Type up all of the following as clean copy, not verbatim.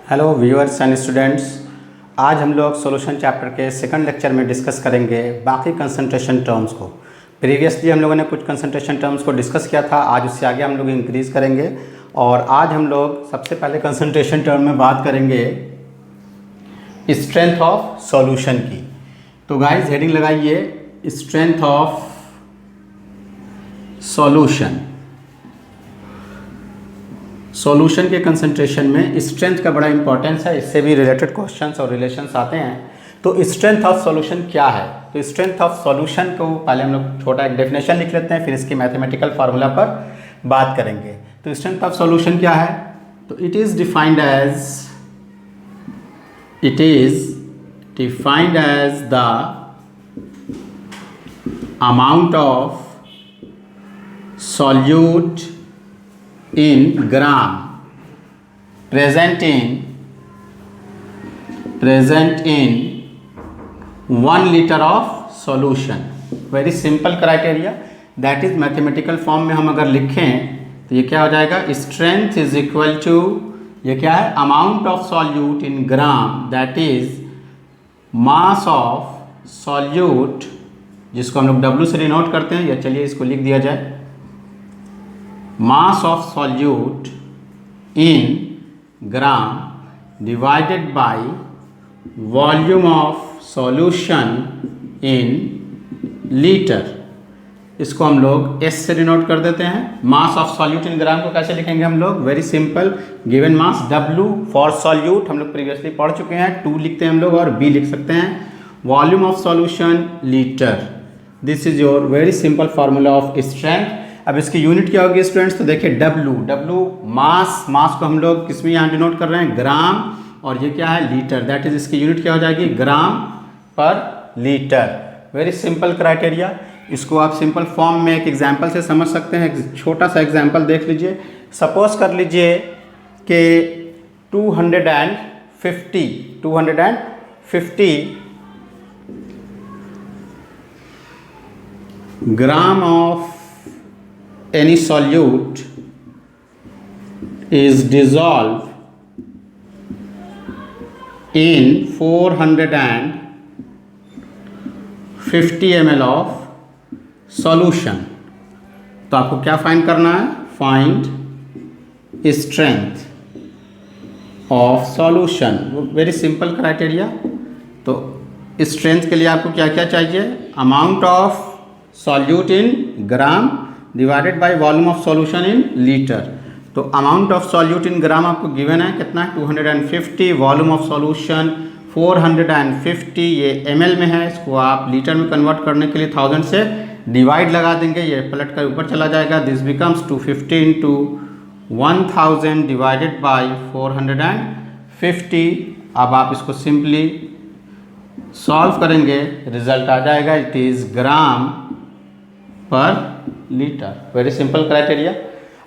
Hello viewers and students, आज हम लोग सॉल्यूशन चैप्टर के सेकंड लेक्चर में डिस्कस करेंगे बाकी कंसंट्रेशन टर्म्स को। प्रीवियसली हम लोगों ने कुछ कंसंट्रेशन टर्म्स को डिस्कस किया था, आज उससे आगे हम लोग इंक्रीज़ करेंगे। और आज हम लोग सबसे पहले कंसंट्रेशन टर्म में बात करेंगे स्ट्रेंथ ऑफ सॉल्यूशन की। तो गाइस हेडिंग लगाइए स्ट्रेंथ ऑफ सॉल्यूशन। सॉल्यूशन के कंसंट्रेशन में स्ट्रेंथ का बड़ा इंपॉर्टेंस है, इससे भी रिलेटेड क्वेश्चंस और रिलेशंस आते हैं। तो स्ट्रेंथ ऑफ सॉल्यूशन क्या है? तो स्ट्रेंथ ऑफ सॉल्यूशन को पहले हम लोग छोटा एक डेफिनेशन लिख लेते हैं, फिर इसकी मैथमेटिकल फार्मूला पर बात करेंगे। तो स्ट्रेंथ ऑफ सॉल्यूशन क्या है? तो it is defined as the amount of solute in gram present in 1 liter of solution। Very simple criteria, that is mathematical form में हम अगर लिखें तो ये क्या हो जाएगा? स्ट्रेंथ इज इक्वल टू, ये क्या है? Amount of solute in gram, that is mass of solute, जिसको हम लोग W से डिनोट करते हैं, या चलिए इसको लिख दिया जाए mass of solute in gram divided by volume of solution in liter। इसको हम लोग S से डिनोट कर देते हैं। मास ऑफ सॉल्यूट इन ग्राम को कैसे लिखेंगे हम लोग? Very simple, given mass W for solute हम लोग प्रीवियसली पढ़ चुके हैं, 2 लिखते हैं हम लोग, और B लिख सकते हैं, volume of solution litre. This is your very simple formula of strength. अब इसकी यूनिट क्या होगी स्टूडेंट्स? तो देखिए W मास को हम लोग किस में यहाँ डिनोट कर रहे हैं? ग्राम, और ये क्या है? लीटर। दैट इज इसकी यूनिट क्या हो जाएगी? ग्राम per litre. Very simple criteria. इसको आप सिंपल फॉर्म में एक एग्जांपल से समझ सकते हैं। एक छोटा सा एग्जांपल देख लीजिए। सपोज कर लीजिए कि 250 gram of any solute is dissolved in 450 ml of solution। तो आपको क्या फाइंड करना है? Find strength of solution. Very simple criteria. तो स्ट्रेंथ के लिए आपको क्या क्या चाहिए? Amount of solute in gram divided by volume of solution in litre. तो अमाउंट ऑफ सॉल्यूट इन ग्राम आपको गिवन है कितना? 250, वॉल्यूम ऑफ सॉल्यूशन 450, ये ml में है, इसको आप लीटर में कन्वर्ट करने के लिए 1000 से डिवाइड लगा देंगे, ये पलट कर ऊपर चला जाएगा। This becomes 250 into 1000 divided by 450। अब आप इसको सिंपली सॉल्व करेंगे, रिजल्ट आ जाएगा, it is gram per litre. Very simple criteria.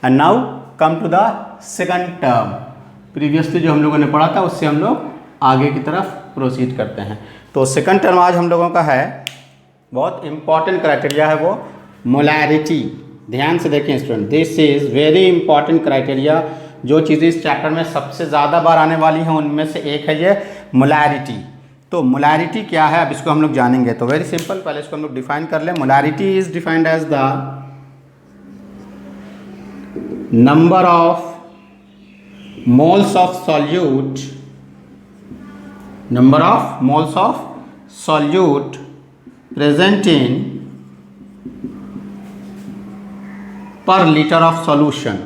And now come to the second term. Previously जो हम लोगों ने पढ़ा था उससे हम लोग आगे की तरफ प्रोसीड करते हैं। तो सेकंड टर्म आज हम लोगों का है, बहुत इंपॉर्टेंट क्राइटेरिया है वो, मोलैरिटी। ध्यान से देखें student, this is very important criteria. जो चीज़ें इस चैप्टर में सबसे ज़्यादा बार आने वाली हैं उनमें से एक है ये मोलैरिटी। तो मोलैरिटी क्या है, अब इसको हम लोग जानेंगे। तो वेरी सिंपल, पहले इसको हम लोग डिफाइन कर लें। Molarity is defined as the number of moles of solute, present in per litre of solution,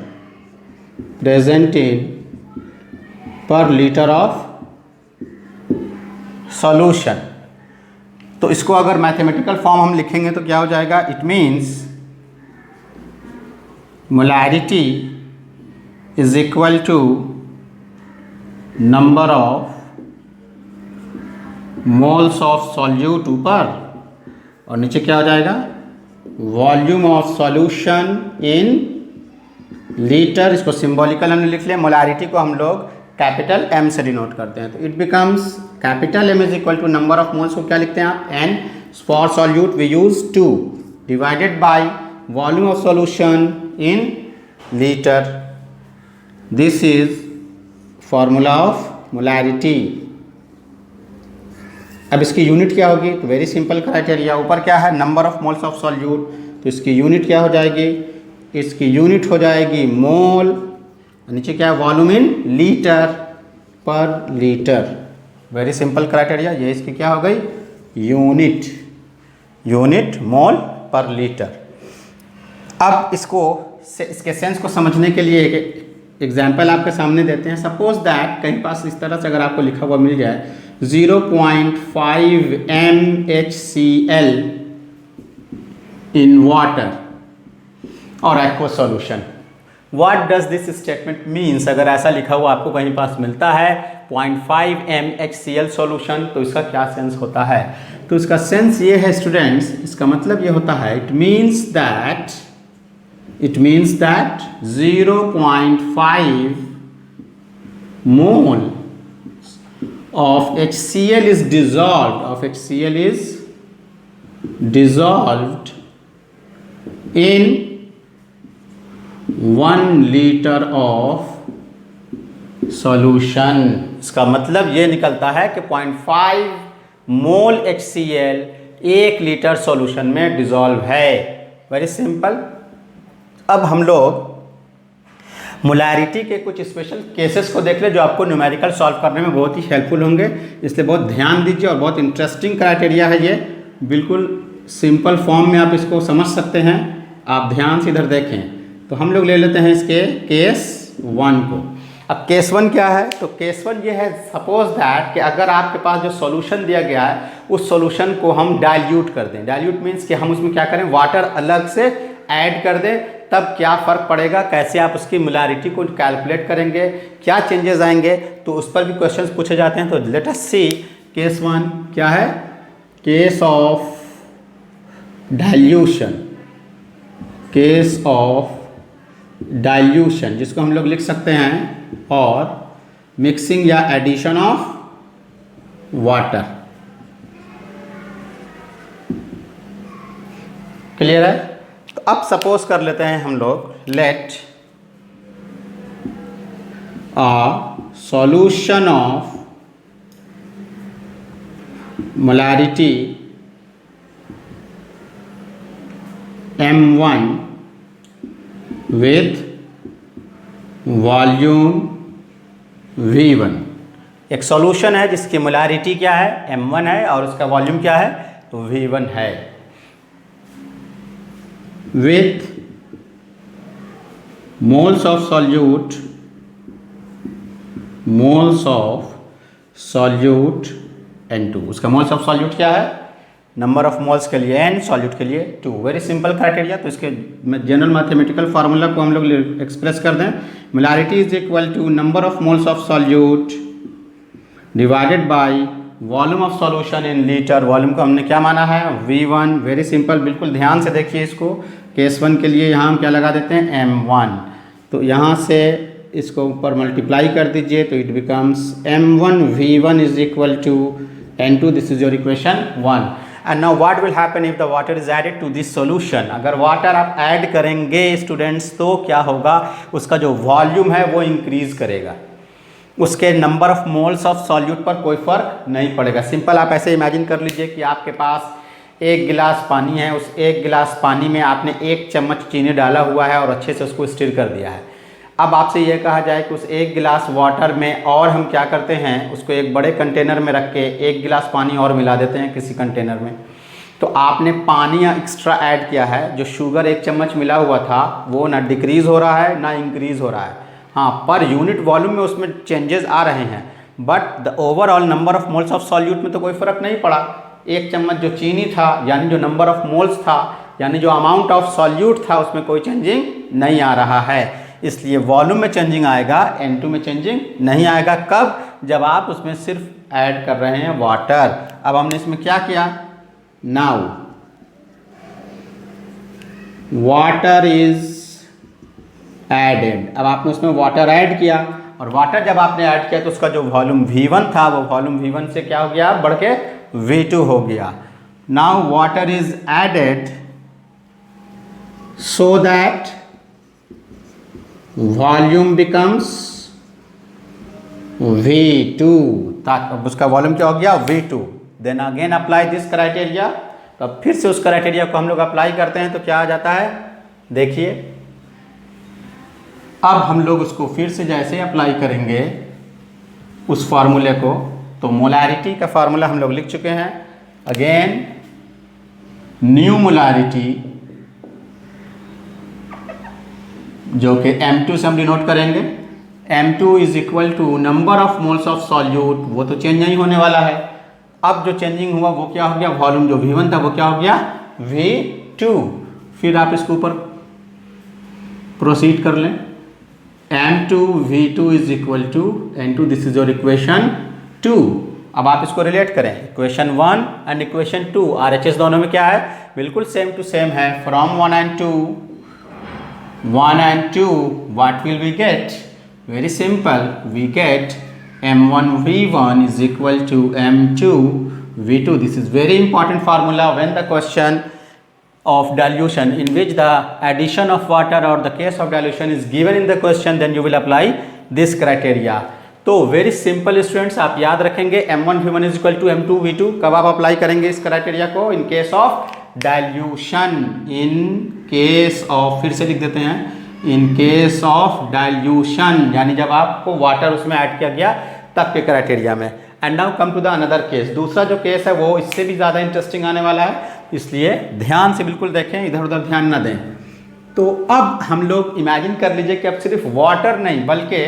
solution. तो इसको अगर मैथमेटिकल फॉर्म हम लिखेंगे तो क्या हो जाएगा? It means molarity is equal to number of moles of solute ऊपर, और नीचे क्या हो जाएगा? Volume of solution in litre. इसको सिंबॉलिकल हमने लिख लिया। मोलैरिटी को हम लोग कैपिटल M से डिनोट करते हैं। तो it becomes capital M is equal to number of moles को क्या लिखते हैं आप? N। For solute we use 2 divided by volume of solution in liter. This is formula of molarity. अब इसकी यूनिट क्या होगी? तो वेरी सिंपल क्राइटेरिया, ऊपर क्या है number of moles of solute, तो इसकी यूनिट क्या हो जाएगी? इसकी यूनिट हो जाएगी मोल, नीचे क्या है वॉल्यूम इन लीटर पर लीटर। वेरी सिंपल क्राइटेरिया, ये इसकी क्या हो गई? यूनिट, यूनिट मोल पर लीटर। अब इसके सेंस को समझने के लिए एक एग्जाम्पल आपके सामने देते हैं। सपोज दैट कहीं पास इस तरह से अगर आपको लिखा हुआ मिल जाए 0.5 MHCl in water और aqueous solution. What does this statement means? अगर ऐसा लिखा हुआ आपको कहीं पास मिलता है 0.5 MHCl solution, तो इसका क्या सेंस होता है? तो इसका सेंस ये है स्टूडेंट्स, इसका मतलब ये होता है it means that 0.5 mole of HCl is dissolved in 1 liter of solution। इसका मतलब ये निकलता है कि 0.5 मोल HCl 1 लीटर सॉल्यूशन में डिसॉल्व है। Very simple. अब हम लोग मोलैरिटी के कुछ स्पेशल केसेस को देख ले जो आपको न्यूमेरिकल सॉल्व करने में बहुत ही हेल्पफुल होंगे, इसलिए बहुत ध्यान दीजिए और बहुत इंटरेस्टिंग क्राइटेरिया है ये। बिल्कुल सिंपल फॉर्म में आप इसको समझ सकते हैं, आप ध्यान से इधर देखें। तो हम लोग ले लेते हैं इसके केस 1 को। अब केस 1 क्या है? तो केस 1 ये है, सपोज दैट कि अगर आपके पास जो सॉल्यूशन दिया गया है उस सॉल्यूशन को हम डाइल्यूट कर दें। डाइल्यूट मीन्स कि हम उसमें क्या करें, वाटर अलग से ऐड कर दें, तब क्या फ़र्क पड़ेगा, कैसे आप उसकी मोलैरिटी को कैलकुलेट करेंगे, क्या चेंजेस आएंगे, तो उस पर भी क्वेश्चंस पूछे जाते हैं। तो लेट अस सी केस 1 क्या है? Case of dilution, case of dilution जिसको हम लोग लिख सकते हैं और मिक्सिंग या एडिशन ऑफ वाटर। क्लियर है? तो अब सपोज कर लेते हैं हम लोग, let a solution of molarity M1 with volume V1। एक सॉल्यूशन है जिसकी मोलारिटी क्या है, M1 है, और उसका वॉल्यूम क्या है, तो V1 है। With moles of solute, moles of solute N2। उसका मोल्स ऑफ सॉल्यूट क्या है, नंबर ऑफ मोल्स के लिए n, सॉल्यूट के लिए 2। Very simple criteria. तो इसके जनरल मैथमेटिकल फार्मूला को हम लोग एक्सप्रेस कर दें, molarity is equal to number of moles of solute divided by volume of solution in litre. Volume को हमने क्या माना है, V1। वेरी सिंपल, बिल्कुल ध्यान से देखिए इसको। केस 1 के लिए यहाँ हम क्या लगा देते हैं, M1। तो यहाँ से इसको ऊपर मल्टीप्लाई कर दीजिए तो it becomes M1 V1 is equal to N2। This is your equation 1। And now what will happen if the water is added to this solution. अगर वाटर आप ऐड करेंगे स्टूडेंट्स तो क्या होगा, उसका जो वॉल्यूम है वो इंक्रीज करेगा, उसके number of moles of solute पर कोई फर्क नहीं पड़ेगा। सिंपल आप ऐसे इमेजिन कर लीजिए कि आपके पास 1 गिलास पानी है, उस 1 गिलास पानी में आपने 1 चम्मच चीनी डाला हुआ है और अच्छे से उसको स्टिर कर दिया है। अब आपसे ये कहा जाए कि उस 1 गिलास वाटर में और हम क्या करते हैं, उसको एक बड़े कंटेनर में रख के 1 गिलास पानी और मिला देते हैं किसी कंटेनर में, तो आपने पानी एक्स्ट्रा ऐड किया है। जो शुगर 1 चम्मच मिला हुआ था वो ना डिक्रीज़ हो रहा है ना इंक्रीज़ हो रहा है। हाँ, पर यूनिट वॉल्यूम में उसमें चेंजेस आ रहे हैं, but the overall number of moles of solute में तो कोई फ़र्क नहीं पड़ा। 1 चम्मच जो चीनी था, यानी जो नंबर ऑफ मोल्स था, यानी जो अमाउंट ऑफ सॉल्यूट था, उसमें कोई चेंजिंग नहीं आ रहा है। इसलिए वॉल्यूम में चेंजिंग आएगा, N2 में चेंजिंग नहीं आएगा। कब, जब आप उसमें सिर्फ ऐड कर रहे हैं वाटर। अब हमने इसमें क्या किया, नाउ वाटर इज एडेड। अब आपने उसमें वाटर ऐड किया, और वाटर जब आपने ऐड किया तो उसका जो वॉल्यूम V1 था वो वॉल्यूम V1 से क्या हो गया, बढ़ के V2 हो गया। Now water is added so that volume becomes V2, ताकि उसका वॉल्यूम क्या हो गया V2। Then again apply this criteria, तो अब फिर से उस क्राइटेरिया को हम लोग अप्लाई करते हैं तो क्या आ जाता है, देखिए अब हम लोग उसको फिर से जैसे अप्लाई करेंगे उस फार्मूले को, तो मोलारिटी का फार्मूला हम लोग लिख चुके हैं। अगेन न्यू मोलारिटी जो कि M2 से हम डिनोट करेंगे, M2 is equal to number of moles of solute, वो तो चेंज नहीं होने वाला है। अब जो चेंजिंग हुआ वो क्या हो गया, वॉल्यूम जो V1 था वो क्या हो गया V2। फिर आप इसके ऊपर प्रोसीड कर लें, M2 V2 is equal to N2, this is your equation 2। अब आप इसको रिलेट करें, इक्वेशन 1 एंड इक्वेशन 2 RHS दोनों में क्या है, बिल्कुल सेम टू सेम है। From 1 and 2 what will we get, very simple, we get M1 V1 is equal to M2 V2। This is very important formula when the question of dilution in which the addition of water or the case of dilution is given in the question, then you will apply this criteria। तो very simple students, आप याद रखेंगे M1 V1 is equal to M2 V2। कब आप apply करेंगे इस criteria को, इन case of dilution, in case of, फिर से लिख देते हैं, इन केस ऑफ डाइल्यूशन, यानी जब आपको वाटर उसमें ऐड किया गया तब के क्राइटेरिया में। And now come to the another case, दूसरा जो केस है वो इससे भी ज़्यादा इंटरेस्टिंग आने वाला है, इसलिए ध्यान से बिल्कुल देखें, इधर उधर ध्यान ना दें। तो अब हम लोग इमेजिन कर लीजिए कि अब सिर्फ वाटर नहीं बल्कि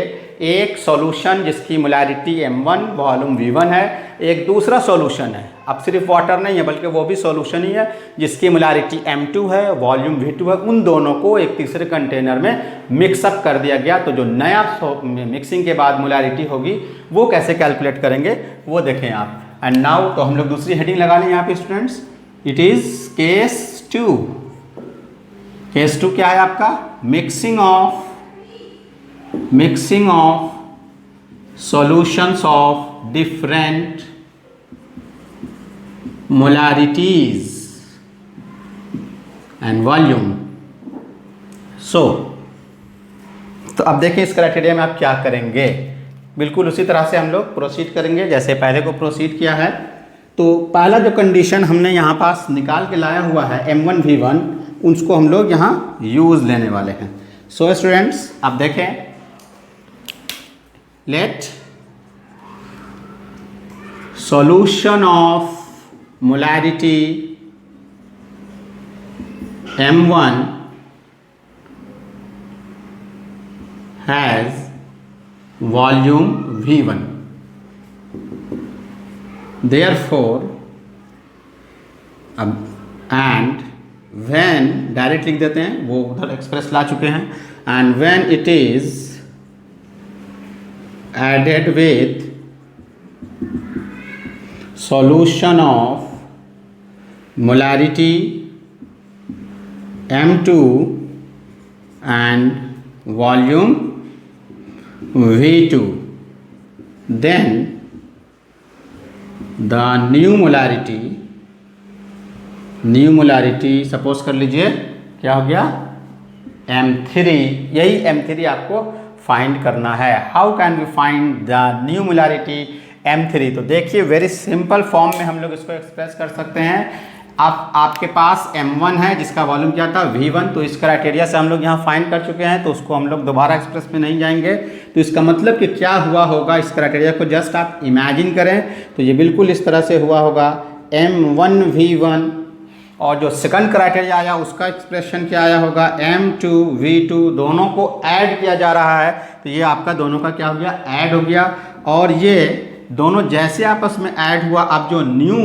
एक सॉल्यूशन जिसकी मोलारिटी M1 वॉल्यूम V1 है, एक दूसरा सॉल्यूशन है, अब सिर्फ वाटर नहीं है बल्कि वो भी सॉल्यूशन ही है जिसकी मोलारिटी M2 है, वॉल्यूम V2 है। उन दोनों को एक तीसरे कंटेनर में मिक्सअप कर दिया गया। तो जो नया मिक्सिंग के बाद मोलारिटी होगी वो कैसे कैलकुलेट करेंगे वो देखें आप। एंड नाउ तो हम लोग दूसरी हेडिंग लगा लें यहाँ पे students, it is case 2। Case 2 क्या है आपका, mixing of solutions of different molarities and volume। तो अब देखिए इस क्राइटेरिया में आप क्या करेंगे, बिल्कुल उसी तरह से हम लोग प्रोसीड करेंगे जैसे पहले को प्रोसीड किया है। तो पहला जो कंडीशन हमने यहाँ पास निकाल के लाया हुआ है M1 V1, उसको हम लोग यहाँ यूज लेने वाले हैं। सो स्टूडेंट्स आप देखें, let solution of molarity M1 has volume V1, therefore अब and when डायरेक्ट लिख देते हैं, वो उधर एक्सप्रेस ला चुके हैं, and when it is added with solution of molarity M2 and volume V2, then the new molarity suppose कर लीजिए क्या हो गया M3। यही M3 आपको फाइंड करना है। How can we find the new molarity M3? तो देखिए वेरी सिंपल फॉर्म में हम लोग इसको एक्सप्रेस कर सकते हैं। आपके पास M1 है जिसका वॉल्यूम क्या था V1, तो इस क्राइटेरिया से हम लोग यहाँ फाइंड कर चुके हैं, तो उसको हम लोग दोबारा एक्सप्रेस में नहीं जाएंगे। तो इसका मतलब कि क्या हुआ होगा, इस क्राइटेरिया को जस्ट आप इमेजिन करें तो ये बिल्कुल इस तरह से हुआ होगा M1 V1, और जो सेकंड क्राइटेरिया आया उसका एक्सप्रेशन क्या आया होगा M2 V2, दोनों को ऐड किया जा रहा है, तो ये आपका दोनों का क्या हो गया, ऐड हो गया। और ये दोनों जैसे आपस में ऐड हुआ, अब जो न्यू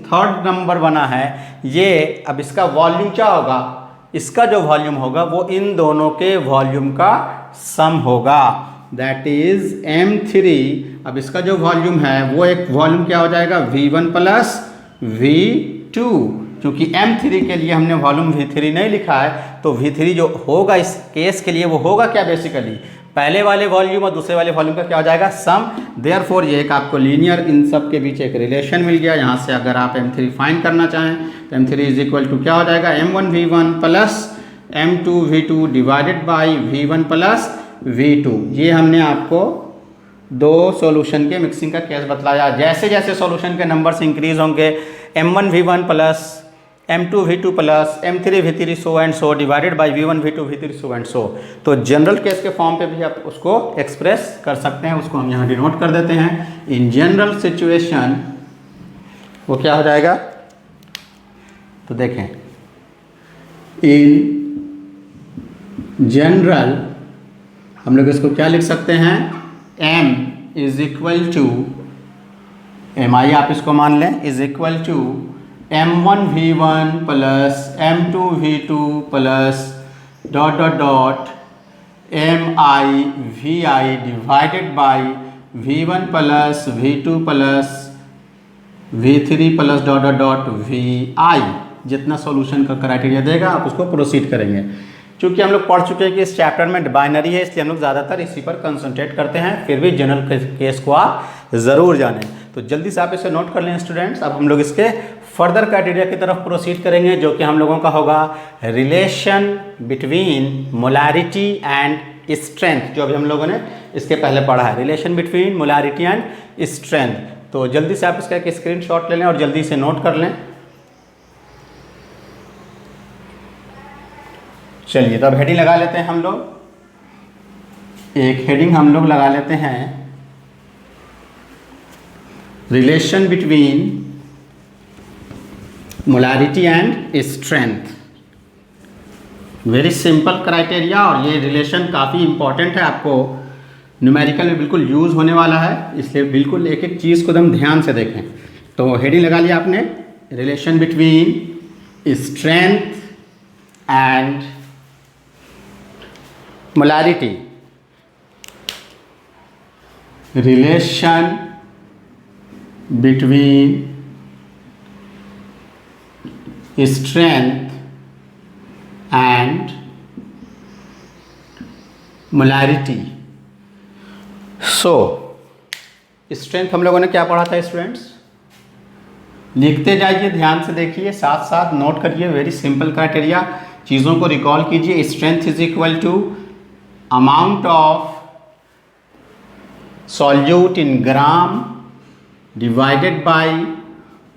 थर्ड नंबर बना है ये, अब इसका वॉल्यूम क्या होगा, इसका जो वॉल्यूम होगा वो इन दोनों के वॉल्यूम का सम होगा, दैट इज M3। अब इसका जो वॉल्यूम है वो एक वॉल्यूम क्या हो जाएगा V1 प्लस V2, क्योंकि M3 के लिए हमने वॉल्यूम V3 नहीं लिखा है, तो V3 जो होगा इस केस के लिए वो होगा क्या, बेसिकली पहले वाले वॉल्यूम और दूसरे वाले वॉल्यूम का क्या हो जाएगा, सम। देयरफॉर ये एक आपको लीनियर इन सब के बीच एक रिलेशन मिल गया। यहाँ से अगर आप M3 फाइंड करना चाहें तो M3 इज इक्वल टू क्या हो जाएगा, M1 V1 plus M2 V2 divided by V1 plus V2। ये हमने आपको दो सॉल्यूशन के मिक्सिंग का केस बतलाया। जैसे जैसे सॉल्यूशन के नंबर्स इंक्रीज होंगे M1V1 plus M2V2 plus M3V3 so and so divided by V1V2V3 so and so. तो जनरल केस के फॉर्म पे भी आप उसको एक्सप्रेस कर सकते हैं, उसको हम यहाँ डिनोट कर देते हैं। इन जनरल सिचुएशन वो क्या हो जाएगा, तो देखें, इन जनरल हम लोग इसको क्या लिख सकते हैं, M is equal to MI आप इसको मान लें is equal to M1V1 plus M2V2 plus dot dot dot MIVI divided by V1 plus V2 plus V3 plus dot dot dot VI। जितना सॉल्यूशन का क्राइटेरिया देगा आप उसको प्रोसीड करेंगे। चूँकि हम लोग पढ़ चुके हैं कि इस चैप्टर में बाइनरी है, इसलिए हम लोग ज़्यादातर इसी पर कंसंट्रेट करते हैं, फिर भी जनरल केस को आप ज़रूर जानें। तो जल्दी से आप इसे नोट कर लें स्टूडेंट्स। अब हम लोग इसके फर्दर क्राइटेरिया की तरफ प्रोसीड करेंगे, जो कि हम लोगों का होगा relation between molarity and strength, जो अभी हम लोगों ने इसके पहले पढ़ा है, relation between molarity and strength. तो जल्दी से आप इसका एक स्क्रीनशॉट ले लें और जल्दी से नोट कर लें। चलिए, तो अब हेडिंग लगा लेते हैं हम लोग। एक हेडिंग हम लोग लगा लेते हैं, relation between molarity and strength. Very simple criteria, और ये रिलेशन काफ़ी इंपॉर्टेंट है, आपको न्यूमेरिकल में बिल्कुल यूज़ होने वाला है, इसलिए बिल्कुल एक एक चीज़ को एकदम ध्यान से देखें। तो हेडिंग लगा लिया आपने, relation between strength and molarity. Relation between strength and molarity. So strength हम लोगों ने क्या पढ़ा था स्टूडेंट्स, लिखते जाइए, ध्यान से देखिए, साथ साथ नोट करिए। वेरी सिंपल क्राइटेरिया, चीज़ों को रिकॉल कीजिए। Strength is equal to amount of solute in gram divided by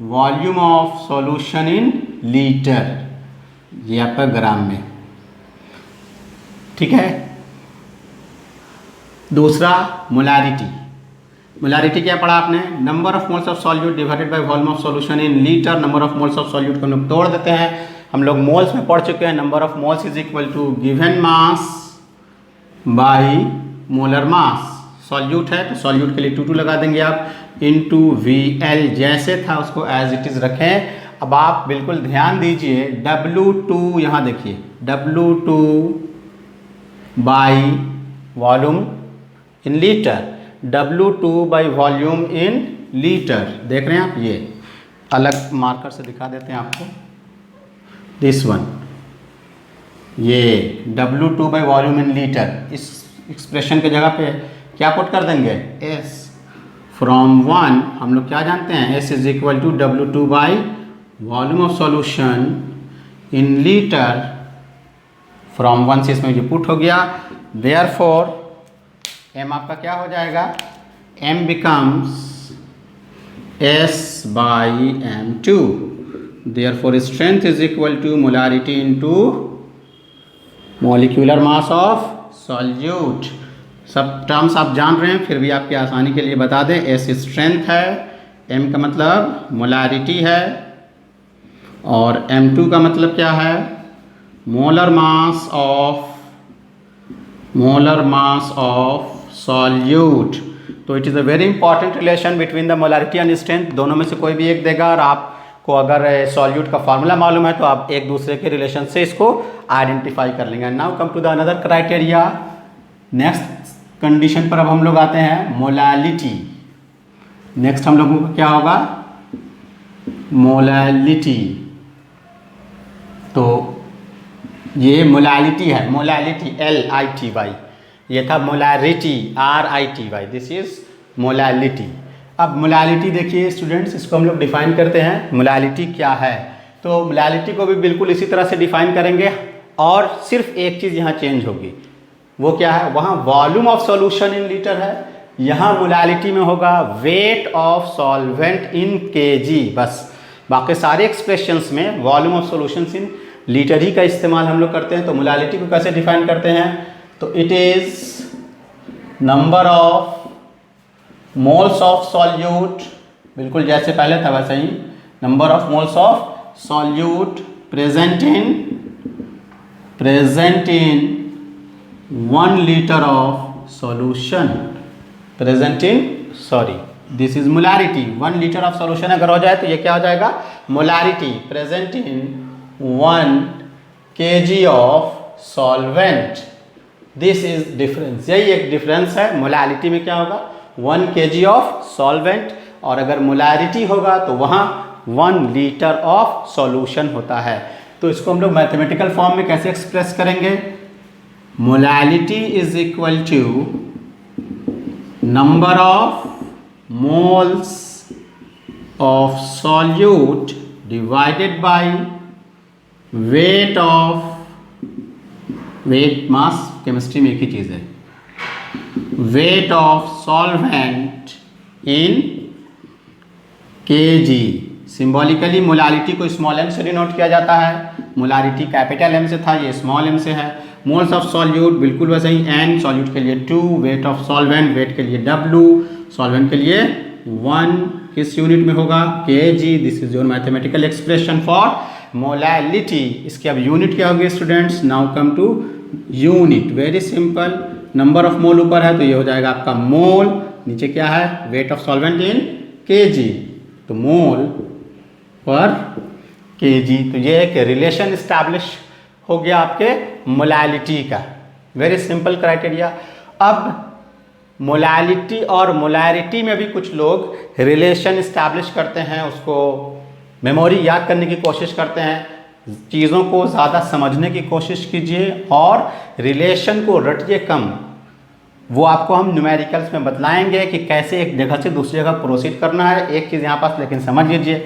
volume of solution in litre, ये आपका ग्राम में, ठीक है। दूसरा मोलैरिटी। मोलैरिटी क्या पढ़ा आपने, number of moles of solute divided by volume of solution in litre. Number of moles of solute को हम लोग तोड़ देते हैं, हम लोग मोल्स में पढ़ चुके हैं। Number of moles is equal to given mass by molar mass. Solute है तो सॉल्यूट के लिए 2 लगा देंगे आप, इनटू VL जैसे था उसको एज इट इज़ रखें। अब आप बिल्कुल ध्यान दीजिए, W2 यहाँ देखिए, W2 by volume in litre, W2 by volume in litre, देख रहे हैं आप, ये अलग मार्कर से दिखा देते हैं आपको, दिस वन, ये W2 by volume in litre. इस एक्सप्रेशन के जगह पे क्या पुट कर देंगे, S फ्रॉम 1, हम लोग क्या जानते हैं, S is equal to W2 by volume of solution in litre, from 1 से इसमें ये पुट हो गया। देयरफॉर M आपका क्या हो जाएगा, M becomes S by M2। Therefore strength is equal to molarity into molecular mass of solute. सब टर्म्स आप जान रहे हैं, फिर भी आपकी आसानी के लिए बता दें, S स्ट्रेंथ है, M का मतलब मोलैरिटी है, और M2 का मतलब क्या है, मोलर मास ऑफ सॉल्यूट। तो it is a very important relation between the molarity and strength. दोनों में से कोई भी एक देगा, और आपको अगर सॉल्यूट का फार्मूला मालूम है तो आप एक दूसरे के रिलेशन से इसको आइडेंटिफाई कर लेंगे। Now come to the another criteria. Next condition पर अब हम लोग आते हैं, मोलैलिटी। नेक्स्ट हम लोगों को क्या होगा, मोलैलिटी। तो ये मोलैलिटी है, मोलैलिटी LITY, ये था molarity RITY, this is molality. अब मोलैलिटी देखिए स्टूडेंट्स, इसको हम लोग डिफाइन करते हैं, मोलैलिटी क्या है। तो मोलैलिटी को भी बिल्कुल इसी तरह से डिफाइन करेंगे, और सिर्फ एक चीज़ यहाँ चेंज होगी, वो क्या है, वहाँ volume of solution in litre है, यहाँ मोलालिटी में होगा weight of solvent in KG बस। बाकी सारे एक्सप्रेशंस में volume of solutions in litre ही का इस्तेमाल हम लोग करते हैं। तो मोलालिटी को कैसे डिफाइन करते हैं, तो it is number of moles of solute, बिल्कुल जैसे पहले था वैसे ही, number of moles of solute present in 1 litre of solution, present in sorry this is molarity. 1 litre of solution अगर हो जाए तो ये क्या हो जाएगा, molarity present in 1 kg of solvent. This is difference, यही एक डिफरेंस है। मोलालिटी में क्या होगा 1 kg ऑफ सॉल्वेंट, और अगर मोलारिटी होगा तो वहाँ 1 लीटर ऑफ सॉल्यूशन होता है। तो इसको हम लोग मैथमेटिकल फॉर्म में कैसे एक्सप्रेस करेंगे, molality is equal to number of moles of solute divided by weight mass, chemistry में एक ही चीज़ है, weight of solvent in kg। Symbolically molality को स्मॉल m से डिनोट किया जाता है, मोलारिटी कैपिटल M से था, ये स्मॉल m से है। मोल्स ऑफ सॉल्यूट बिल्कुल वैसे ही, n सॉल्यूट के लिए 2, वेट ऑफ सॉल्वेंट, वेट के लिए W, सॉल्वेंट के लिए 1, किस यूनिट में होगा kg। This is your mathematical expression for molality. इसके अब यूनिट क्या होगी students, now come to unit, very simple. Number of mole ऊपर है तो ये हो जाएगा आपका मोल, नीचे क्या है wait of solvent in kg, तो मोल पर kg। तो ये एक रिलेशन इस्टेब्लिश हो गया आपके मोलालिटी का, वेरी सिंपल क्राइटेरिया। अब मोलालिटी और मोलारिटी में भी कुछ लोग रिलेशन इस्टेब्लिश करते हैं, उसको मेमोरी याद करने की कोशिश करते हैं। चीज़ों को ज़्यादा समझने की कोशिश कीजिए और रिलेशन को रटिए कम। वो आपको हम न्यूमेरिकल्स में बतलाएंगे कि कैसे एक जगह से दूसरी जगह प्रोसीड करना है। एक चीज़ यहाँ पास लेकिन समझ लीजिए,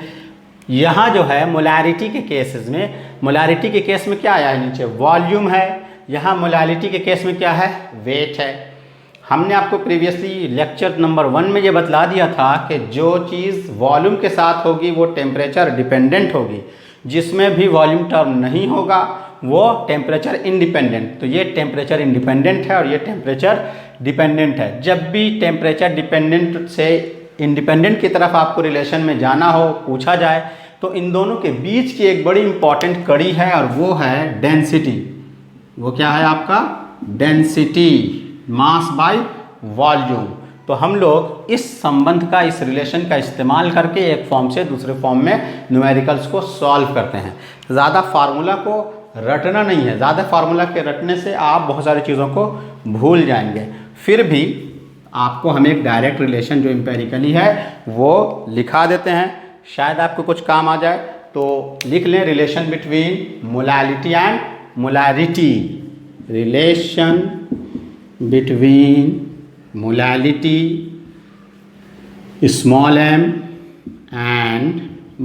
यहाँ जो है मोलारिटी के केसेस में, मोलारिटी के केस में क्या आया है नीचे वॉल्यूम है, यहाँ मोलालिटी के केस में क्या है वेट है। हमने आपको प्रीवियसली लेक्चर नंबर 1 में ये बतला दिया था कि जो चीज़ वॉल्यूम के साथ होगी वो टेम्परेचर डिपेंडेंट होगी, जिसमें भी वॉल्यूम टर्म नहीं होगा वो टेम्परेचर इंडिपेंडेंट। तो ये टेम्परेचर इंडिपेंडेंट है और ये टेम्परेचर डिपेंडेंट है। जब भी टेम्परेचर डिपेंडेंट से इंडिपेंडेंट की तरफ आपको रिलेशन में जाना हो, पूछा जाए, तो इन दोनों के बीच की एक बड़ी इंपॉर्टेंट कड़ी है और वो है डेंसिटी। वो क्या है आपका डेंसिटी, मास बाय वॉल्यूम। तो हम लोग इस संबंध का, इस रिलेशन का इस्तेमाल करके एक फॉर्म से दूसरे फॉर्म में न्यूमेरिकल्स को सॉल्व करते हैं। ज़्यादा फार्मूला को रटना नहीं है, ज़्यादा फार्मूला के रटने से आप बहुत सारी चीज़ों को भूल जाएंगे। फिर भी आपको हम एक डायरेक्ट रिलेशन जो एम्पेरिकली है वो लिखा देते हैं, शायद आपको कुछ काम आ जाए। तो लिख लें relation between molality and molarity, relation between molality small m and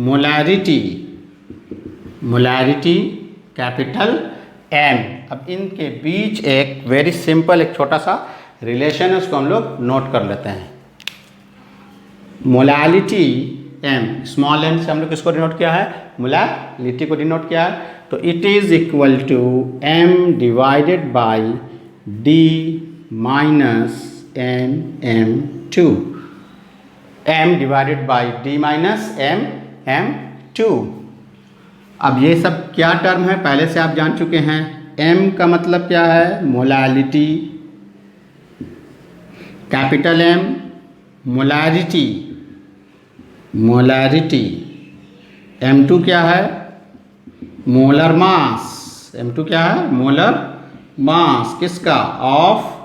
molarity capital M। अब इनके बीच एक वेरी सिंपल एक छोटा सा रिलेशन है, उसको हम लोग नोट कर लेते हैं। मोलालिटी M, स्मॉल m से हम लोग किसको डिनोट किया है, मोलालिटी को डिनोट किया है। तो it is equal to M divided by D minus M2, M divided by D minus M2। अब ये सब क्या टर्म है पहले से आप जान चुके हैं। M का मतलब क्या है molality, capital M molarity, M2 क्या है मोलर मास, M2 क्या है मोलर मास, किसका ऑफ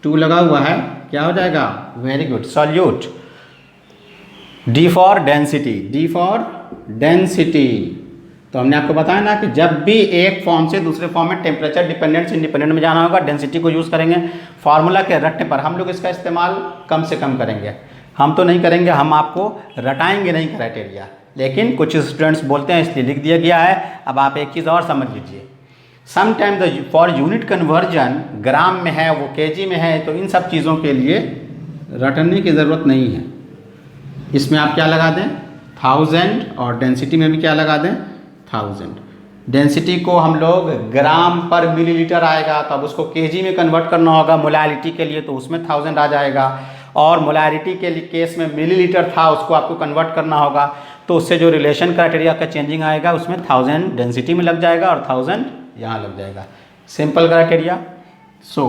2 लगा हुआ है, क्या हो जाएगा very good solute. D for density, तो हमने आपको बताया ना कि जब भी एक फॉर्म से दूसरे फॉर्म में टेम्परेचर डिपेंडेंट से इंडिपेंडेंट में जाना होगा, डेंसिटी को यूज़ करेंगे। फार्मूला के रटने पर हम लोग इसका इस्तेमाल कम से कम करेंगे, हम तो नहीं करेंगे, हम आपको रटाएंगे नहीं क्राइटेरिया, लेकिन कुछ स्टूडेंट्स बोलते हैं इसलिए लिख दिया गया है। अब आप एक चीज़ और समझ लीजिए, समटाइम फॉर यूनिट कन्वर्जन ग्राम में है, वो केजी में है, तो इन सब चीज़ों के लिए रटने की ज़रूरत नहीं है। इसमें आप क्या लगा दें 1000 और डेंसिटी में भी क्या लगा दें 1000। डेंसिटी को हम लोग ग्राम पर मिलीलीटर आएगा तो अब उसको केजी में कन्वर्ट करना होगा मोलैरिटी के लिए, तो उसमें 1000 आ जाएगा। और मोलैरिटी के केस में मिलीलीटर था, उसको आपको कन्वर्ट करना होगा, तो उससे जो रिलेशन क्राइटेरिया का चेंजिंग आएगा उसमें 1000 डेंसिटी में लग जाएगा और 1000 यहाँ लग जाएगा। Simple criteria. सो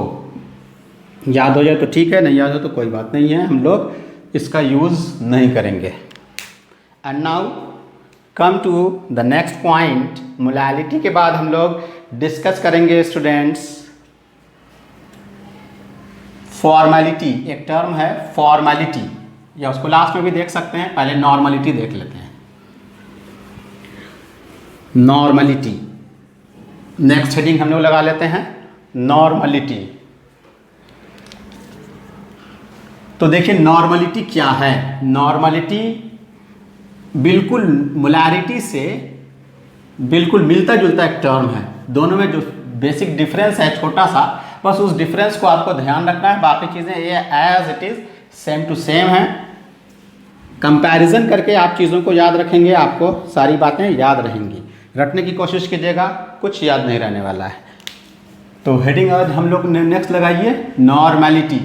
याद हो जाए तो ठीक है, नहीं याद हो तो कोई बात नहीं है, हम लोग इसका यूज़ नहीं करेंगे। And now come to the next point. Molarity के बाद हम लोग डिस्कस करेंगे स्टूडेंट्स फॉर्मेलिटी। एक टर्म है फॉर्मेलिटी, या उसको लास्ट में भी देख सकते हैं, पहले नॉर्मलिटी देख लेते हैं। नॉर्मलिटी नेक्स्ट हेडिंग हम लोग लगा लेते हैं नॉर्मलिटी। तो देखिए नॉर्मलिटी क्या है। नॉर्मलिटी बिल्कुल मोलैरिटी से बिल्कुल मिलता जुलता एक टर्म है। दोनों में जो बेसिक डिफरेंस है छोटा सा, बस उस डिफरेंस को आपको ध्यान रखना है, बाकी चीज़ें ये as it is same to same है। कंपैरिजन करके आप चीज़ों को याद रखेंगे, आपको सारी बातें याद रहेंगी। रटने की कोशिश कीजिएगा, कुछ याद नहीं रहने वाला है। तो हेडिंग आज हम लोग नेक्स्ट लगाइए नॉर्मलिटी,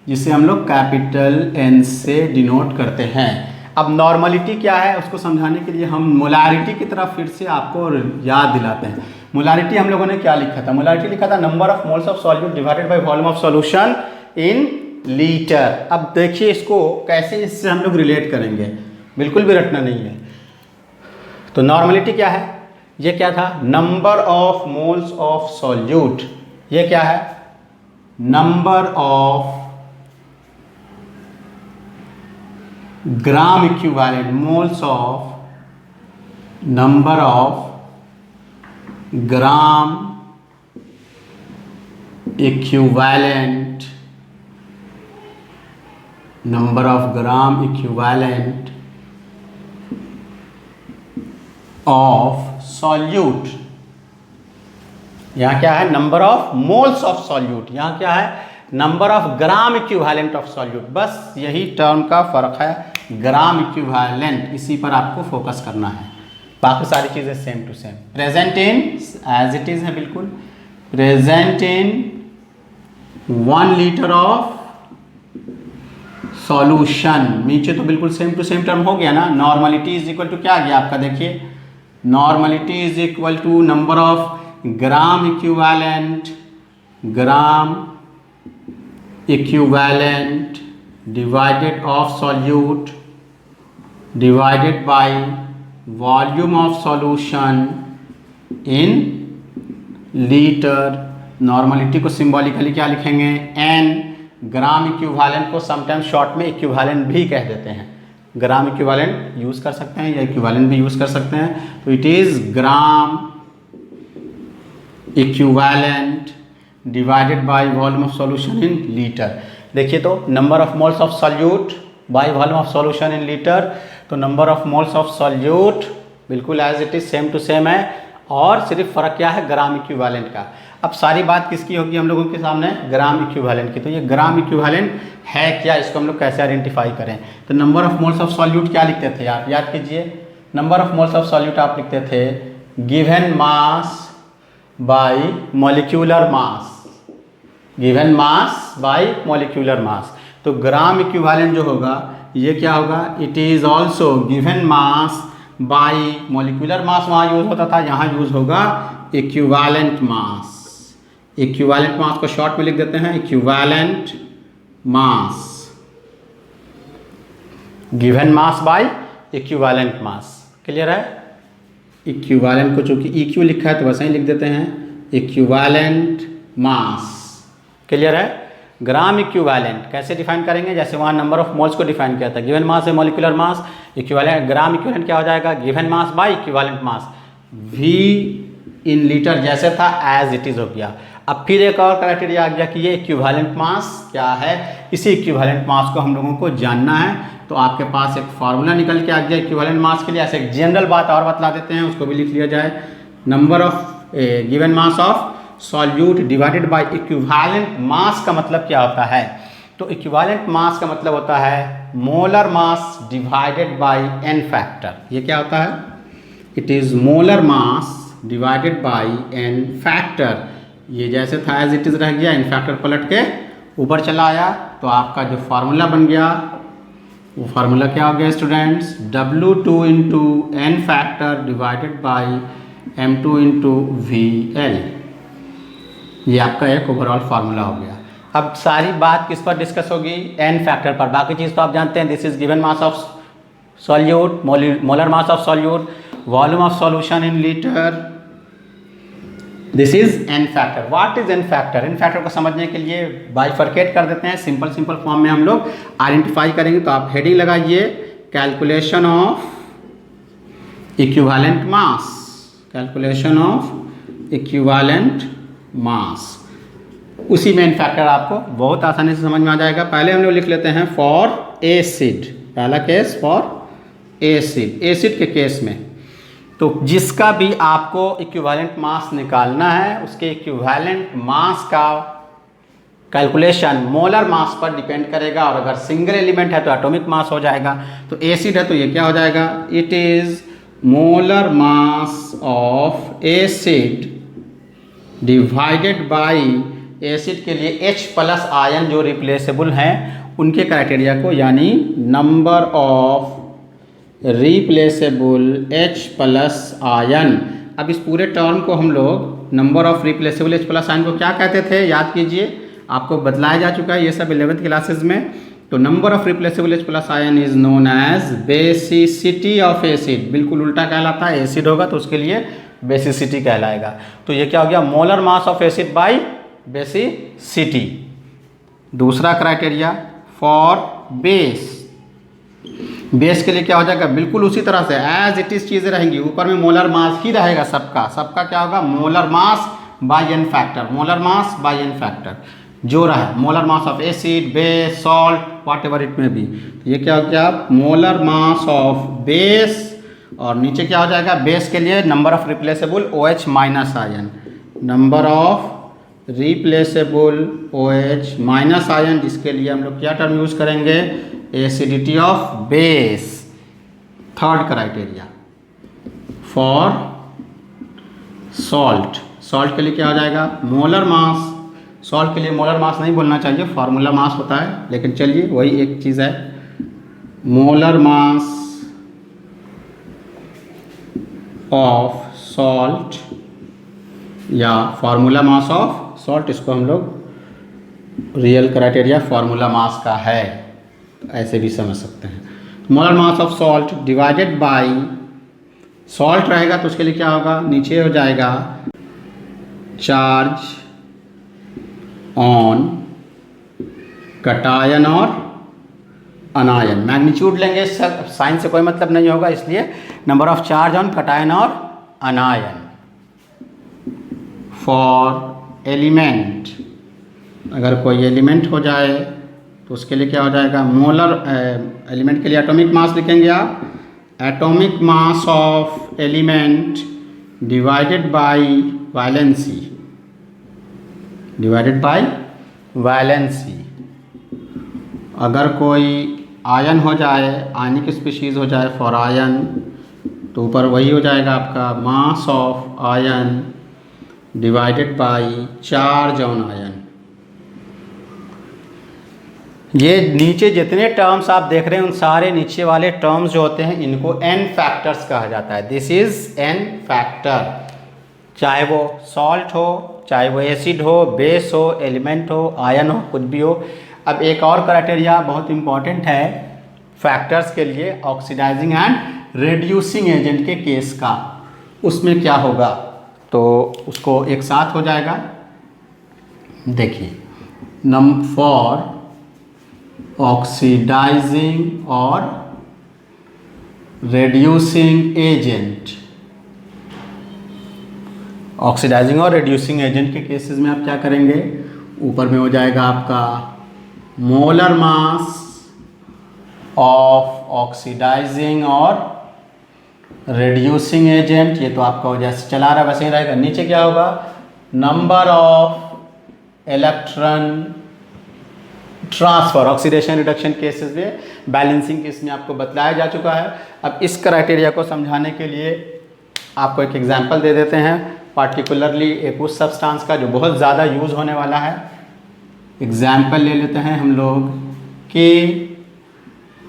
जिसे हम लोग कैपिटल N से डिनोट करते हैं। अब नॉर्मलिटी क्या है उसको समझाने के लिए हम मोलैरिटी की तरफ फिर से आपको याद दिलाते हैं। मोलैरिटी हम लोगों ने क्या लिखा था? मोलैरिटी लिखा था number of moles of solute divided by volume of solution in litre. अब देखिए इसको कैसे इससे हम लोग रिलेट करेंगे, बिल्कुल भी रटना नहीं है। तो नॉर्मलिटी क्या है? ये क्या था? Number of moles of solute. ये क्या है? Number of gram equivalent, moles of number of gram equivalent, number of gram equivalent of solute. यहाँ क्या है? Number of moles of solute. यहाँ क्या है? Number of gram equivalent of solute. बस यही टर्म का फर्क है, ग्राम इक्विवेलेंट, इसी पर आपको फोकस करना है, बाकी सारी चीज़ें same to same. Present in as it is है बिल्कुल। Present in 1 litre of solution. नीचे तो बिल्कुल सेम टू सेम टर्म हो गया ना। नॉर्मलिटी इज इक्वल टू क्या आ गया आपका? देखिए normality is equal to number of gram equivalent, gram equivalent divided of solute divided by volume of solution in litre. Normality को सिंबॉलिकली क्या लिखेंगे? n। ग्राम इक्विवेलेंट को समटाइम शॉर्ट में equivalent भी कह देते हैं। ग्राम इक्विवेलेंट यूज़ कर सकते हैं या इक्विवेलेंट भी यूज़ कर सकते हैं। तो it is gram equivalent divided by volume of solution in litre. देखिए तो number of moles of solute by volume of solution in litre. तो number of moles of solute बिल्कुल as it is same to same है, और सिर्फ फ़र्क क्या है? ग्राम इक्विवेलेंट का। अब सारी बात किसकी होगी हम लोगों के सामने? ग्राम इक्विवेलेंट की। तो ये ग्राम इक्विवेलेंट है क्या, इसको हम लोग कैसे आइडेंटिफाई करें? तो number of moles of solute क्या लिखते थे आप? याद कीजिए, number of moles of solute आप लिखते थे given mass bye molecular mass. Given mass bye molecular mass. तो ग्राम इक्विवेलेंट जो होगा ये क्या होगा? It is also given mass bye molecular mass. वहाँ यूज़ होता था, यहाँ यूज़ होगा इक्विवेलेंट मास। इक्विवेलेंट मास को शॉर्ट में लिख देते हैं equivalent mass. Given mass by equivalent mass. Clear है? इक्विवेलेंट को चूंकि इक्यू लिखा है तो वैसे ही लिख देते हैं इक्विवेलेंट मास। क्लियर है? ग्राम इक्विवेलेंट कैसे डिफाइन करेंगे? जैसे वहाँ नंबर ऑफ मोल्स को डिफाइन किया था, गिवन मास है molecular mass. Equivalent gram equivalent क्या हो जाएगा? Given mass by equivalent mass. V in litre जैसे था एज इट इज़ हो गया। अब फिर एक और क्राइटेरिया आ गया कि ये इक्विवेलेंट मास क्या है। इसी इक्विवेलेंट मास को हम लोगों को जानना है, तो आपके पास एक फार्मूला निकल के आ गया इक्विवेलेंट मास के लिए। ऐसे एक जनरल बात और बतला देते हैं, उसको भी लिख लिया जाए। Number of given mass of solute divided by equivalent मास का मतलब क्या होता है? तो इक्विवेलेंट मास का मतलब होता है molar mass divided by n factor. ये क्या होता है? It is molar mass divided by n factor. ये जैसे था एज इट इज़ रह गया, n फैक्टर पलट के ऊपर चला आया, तो आपका जो फार्मूला बन गया वो फार्मूला क्या हो गया students? W2 into n factor divided by M2 into VL। ये आपका एक ओवरऑल फार्मूला हो गया। अब सारी बात किस पर डिस्कस होगी? n फैक्टर पर। बाकी चीज़ तो आप जानते हैं, this is given mass of solute, molar mass of solute, volume of solution in litre, this is n factor. What is n factor? n factor को समझने के लिए बाइफरकेट कर देते हैं, सिंपल फॉर्म में हम लोग आइडेंटिफाई करेंगे। तो आप हेडिंग लगाइए calculation of equivalent mass, calculation of equivalent mass. उसी में n फैक्टर आपको बहुत आसानी से समझ में आ जाएगा। पहले हम लोग लिख लेते हैं फॉर एसिड, पहला केस फॉर एसिड, एसिड के केस में तो जिसका भी आपको इक्विवेलेंट मास निकालना है, उसके इक्विवेलेंट मास का कैलकुलेशन मोलर मास पर डिपेंड करेगा, और अगर सिंगल एलिमेंट है तो एटॉमिक मास हो जाएगा। तो एसिड है तो ये क्या हो जाएगा? It is molar mass of acid divided by, acid के लिए H प्लस आयन जो रिप्लेसेबल हैं उनके क्राइटेरिया को, यानी number of replaceable H plus ion. अब इस पूरे टर्म को हम लोग number of replaceable H plus ion को क्या कहते थे? याद कीजिए, आपको बतलाया जा चुका है ये सब 11th क्लासेज में। तो number of replaceable H plus ion is known as basicity of acid. बिल्कुल उल्टा कहलाता है, एसिड होगा तो उसके लिए बेसिसिटी कहलाएगा। तो ये क्या हो गया? Molar mass of acid by basicity. दूसरा क्राइटेरिया फॉर बेस, बेस के लिए क्या हो जाएगा? बिल्कुल उसी तरह से एज इट इज चीज़ें रहेंगी, ऊपर में मोलर मास ही रहेगा सबका क्या होगा? Molar mass by n factor, molar mass by n factor जो रहा, molar mass of acid, base, salt, what ever it में बी। ये क्या हो गया? मोलर मास ऑफ बेस, और नीचे क्या हो जाएगा? बेस के लिए number of replaceable OH minus ion, number of replaceable OH minus ion, जिसके लिए हम लोग क्या टर्म यूज करेंगे? Acidity of base. Third criteria for salt, salt के लिए क्या हो जाएगा? Molar mass. सॉल्ट के लिए मोलर मास नहीं बोलना चाहिए, फार्मूला मास होता है, लेकिन चलिए वही एक चीज़ है। मोलर मास ऑफ सॉल्ट या फार्मूला मास ऑफ सॉल्ट, इसको हम लोग रियल क्राइटेरिया फार्मूला मास का है, ऐसे भी समझ सकते हैं। Molar mass of salt divided by, salt रहेगा तो उसके लिए क्या होगा? नीचे हो जाएगा चार्ज ऑन कटायन और अनायन। मैग्नीट्यूड लेंगे, साइन से कोई मतलब नहीं होगा, इसलिए number of charge on cation और अनायन। फॉर एलिमेंट, अगर कोई एलिमेंट हो जाए तो उसके लिए क्या हो जाएगा? मोलर एलिमेंट के लिए एटॉमिक मास लिखेंगे आप, atomic mass of element divided by valency, divided by valency. अगर कोई आयन हो जाए, आयनिक स्पीशीज हो जाए फॉर आयन, तो ऊपर वही हो जाएगा आपका mass of ion divided by charge on ion. ये नीचे जितने टर्म्स आप देख रहे हैं उन सारे नीचे वाले टर्म्स जो होते हैं इनको n फैक्टर्स कहा जाता है। दिस इज n फैक्टर, चाहे वो सॉल्ट हो, चाहे वो एसिड हो, बेस हो, एलिमेंट हो, आयन हो, कुछ भी हो। अब एक और क्राइटेरिया बहुत इंपॉर्टेंट है फैक्टर्स के लिए, ऑक्सीडाइजिंग एंड रेड्यूसिंग एजेंट के केस का। उसमें क्या होगा? तो उसको एक साथ हो जाएगा। देखिए, फॉर ऑक्सीडाइजिंग और रेड्यूसिंग एजेंट, ऑक्सीडाइजिंग और रेड्यूसिंग एजेंट के केसेस में आप क्या करेंगे? ऊपर में हो जाएगा आपका मोलर मास ऑफ ऑक्सीडाइजिंग और रेड्यूसिंग एजेंट, ये तो आपका जैसे चला रहा है वैसे ही रहेगा। नीचे क्या होगा? Number of electron transfer oxidation reduction cases में बैलेंसिंग केस में आपको बतलाया जा चुका है। अब इस क्राइटेरिया को समझाने के लिए आपको एक एग्जांपल दे देते हैं, पार्टिकुलरली एक उस सब्सटेंस का जो बहुत ज़्यादा यूज़ होने वाला है। एग्जांपल ले लेते हैं हम लोग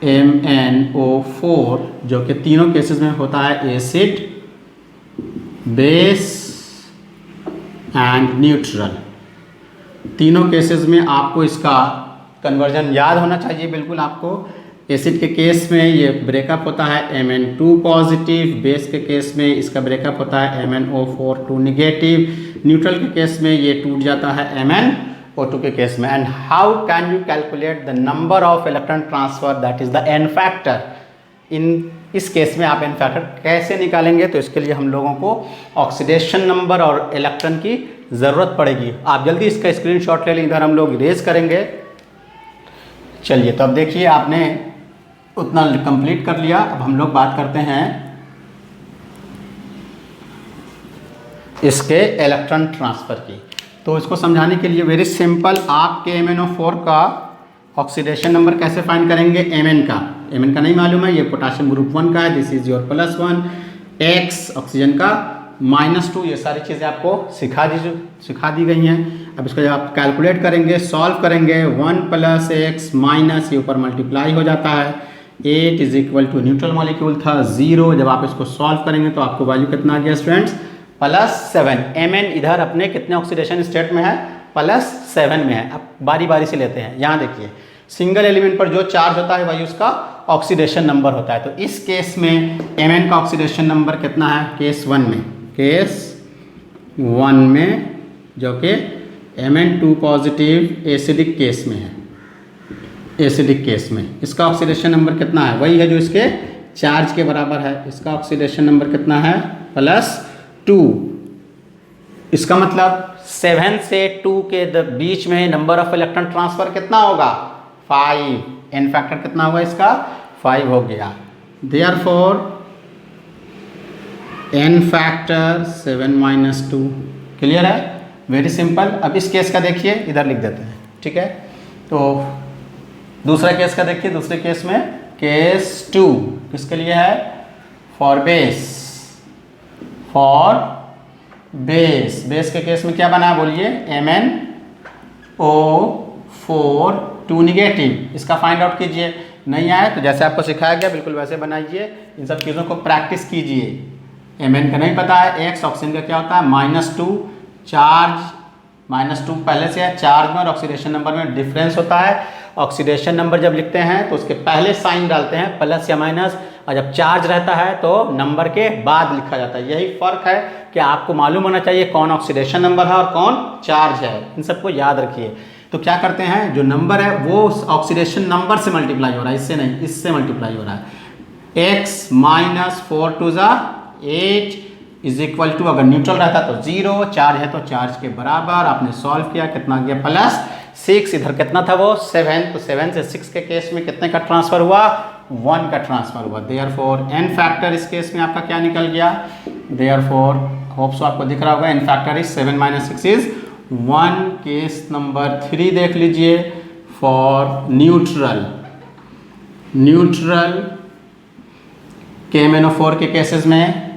KMnO4 जो कि तीनों केसेस में होता है एसिड, बेस एंड न्यूट्रल। तीनों केसेस में आपको इसका कन्वर्जन याद होना चाहिए बिल्कुल आपको। एसिड के केस में ये ब्रेकअप होता है Mn2 पॉजिटिव, बेस के केस में इसका ब्रेकअप होता है MnO4 2 निगेटिव, न्यूट्रल के केस में ये टूट जाता है MnO2 के केस में। And how can you calculate the number of electron transfer, that is the n factor. इस केस में आप एन फैक्टर कैसे निकालेंगे, तो इसके लिए हम लोगों को ऑक्सीडेशन नंबर और इलेक्ट्रॉन की ज़रूरत पड़ेगी। आप जल्दी इसका स्क्रीनशॉट ले लें, इधर हम लोग इरेज करेंगे। चलिए, तो अब देखिए आपने उतना कंप्लीट कर लिया। अब हम लोग बात करते हैं इसके इलेक्ट्रॉन ट्रांसफ़र की। तो इसको समझाने के लिए वेरी सिंपल, आप KMnO4 का ऑक्सीडेशन नंबर कैसे फाइंड करेंगे। Mn का नहीं मालूम है, ये पोटाशियम ग्रुप 1 का है, this is your +1, X oxygen का -2, ये सारी चीज़ें आपको सिखा दी गई हैं। अब इसको जब आप कैलकुलेट करेंगे, सॉल्व करेंगे, 1 + x माइनस ये ऊपर मल्टीप्लाई हो जाता है, 8 = न्यूट्रल मॉलिक्यूल था 0। जब आप इसको सॉल्व करेंगे तो आपको वैल्यू कितना आ गया स्टूडेंट्स, +7। Mn इधर अपने कितने ऑक्सीडेशन स्टेट में है, +7 में है। अब बारी बारी से लेते हैं। यहाँ देखिए, सिंगल एलिमेंट पर जो चार्ज होता है वही उसका ऑक्सीडेशन नंबर होता है। तो इस केस में Mn का ऑक्सीडेशन नंबर कितना है, केस 1 में, जो कि Mn2 पॉजिटिव एसिडिक केस में है। एसिडिक केस में इसका ऑक्सीडेशन नंबर कितना है, वही है जो इसके चार्ज के बराबर है। इसका ऑक्सीडेशन नंबर कितना है, +2। इसका मतलब 7 से 2 के बीच में नंबर ऑफ इलेक्ट्रॉन ट्रांसफर कितना होगा, 5। एन फैक्टर कितना होगा इसका, 5 हो गया। Therefore n factor 7 - 2। क्लियर है, वेरी सिंपल। अब इस केस का देखिए, इधर लिख देते हैं, ठीक है। तो दूसरा केस का देखिए, दूसरे केस में केस 2 किसके लिए है, फॉर बेस। बेस के केस में क्या बना बोलिए, MnO4 2 निगेटिव। इसका फाइंड आउट कीजिए। नहीं आया तो जैसे आपको सिखाया गया बिल्कुल वैसे बनाइए। इन सब चीज़ों को प्रैक्टिस कीजिए। Mn का नहीं पता है, X ऑक्सीजन का क्या होता है, -2। चार्ज -2 पहले से है, चार्ज में और ऑक्सीडेशन नंबर में डिफरेंस होता है। ऑक्सीडेशन नंबर जब लिखते हैं तो उसके पहले साइन डालते हैं, प्लस या माइनस, और जब चार्ज रहता है तो नंबर के बाद लिखा जाता है। यही फ़र्क है कि आपको मालूम होना चाहिए कौन ऑक्सीडेशन नंबर है और कौन चार्ज है। इन सबको याद रखिए। तो क्या करते हैं, जो नंबर है वो ऑक्सीडेशन नंबर से मल्टीप्लाई हो रहा है, इससे नहीं, इससे मल्टीप्लाई हो रहा है। X - 4 × 8 = अगर न्यूट्रल रहता तो 0, चार्ज है तो चार्ज के बराबर। आपने सॉल्व किया, कितना गया, +6। इधर कितना था वो, 7। तो 7 से 6 के केस में कितने का ट्रांसफर हुआ, 1 का ट्रांसफर हुआ। देयरफॉर एन फैक्टर इस केस में आपका क्या निकल गया, देयरफॉर होप सो आपको दिख रहा होगा, n factor is 7 - 6 is 1। Case number 3 देख लीजिए, फॉर न्यूट्रल KMnO4 के केसेस में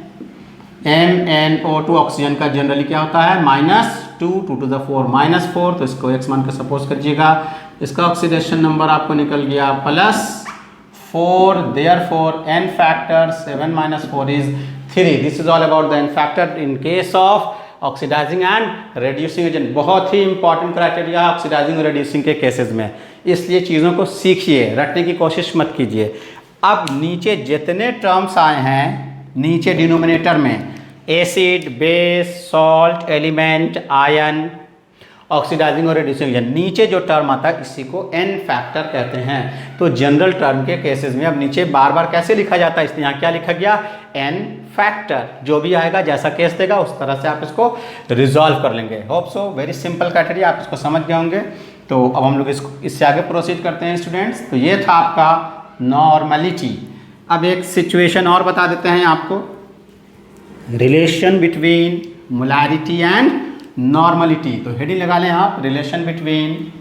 MnO2 ऑक्सीजन का जनरली क्या होता है, -2, 2 to the 4 -4। तो इसको x मान के सपोज करिएगा। इसका ऑक्सीडेशन नंबर आपको निकल गया +4। Therefore n factor 7 - 4 is 3। This is all about the n factor in case of oxidising and reducing agent. बहुत ही इंपॉर्टेंट क्राइटेरिया ऑक्सीडाइजिंग और रेड्यूसिंग के केसेस में, इसलिए चीज़ों को सीखिए, रटने की कोशिश मत कीजिए। अब नीचे जितने टर्म्स आए हैं, नीचे डिनोमिनेटर में acid, base, salt, element, ion, oxidising और रेड्यूसिंग एजेंट, नीचे जो टर्म आता है इसी को एन फैक्टर कहते हैं। तो जनरल टर्म के केसेस में अब नीचे बार बार कैसे लिखा जाता है, इसलिए यहाँ क्या लिखा गया, एन फैक्टर। जो भी आएगा, जैसा केस देगा उस तरह से आप इसको रिजॉल्व कर लेंगे। Hope so, very simple criteria, आप इसको समझ गए होंगे। तो अब हम लोग इससे आगे प्रोसीड करते हैं स्टूडेंट्स। तो ये था आपका नॉर्मलिटी। अब एक सिचुएशन और बता देते हैं आपको, relation between molarity and normality. तो हेडिंग लगा लें आप, relation between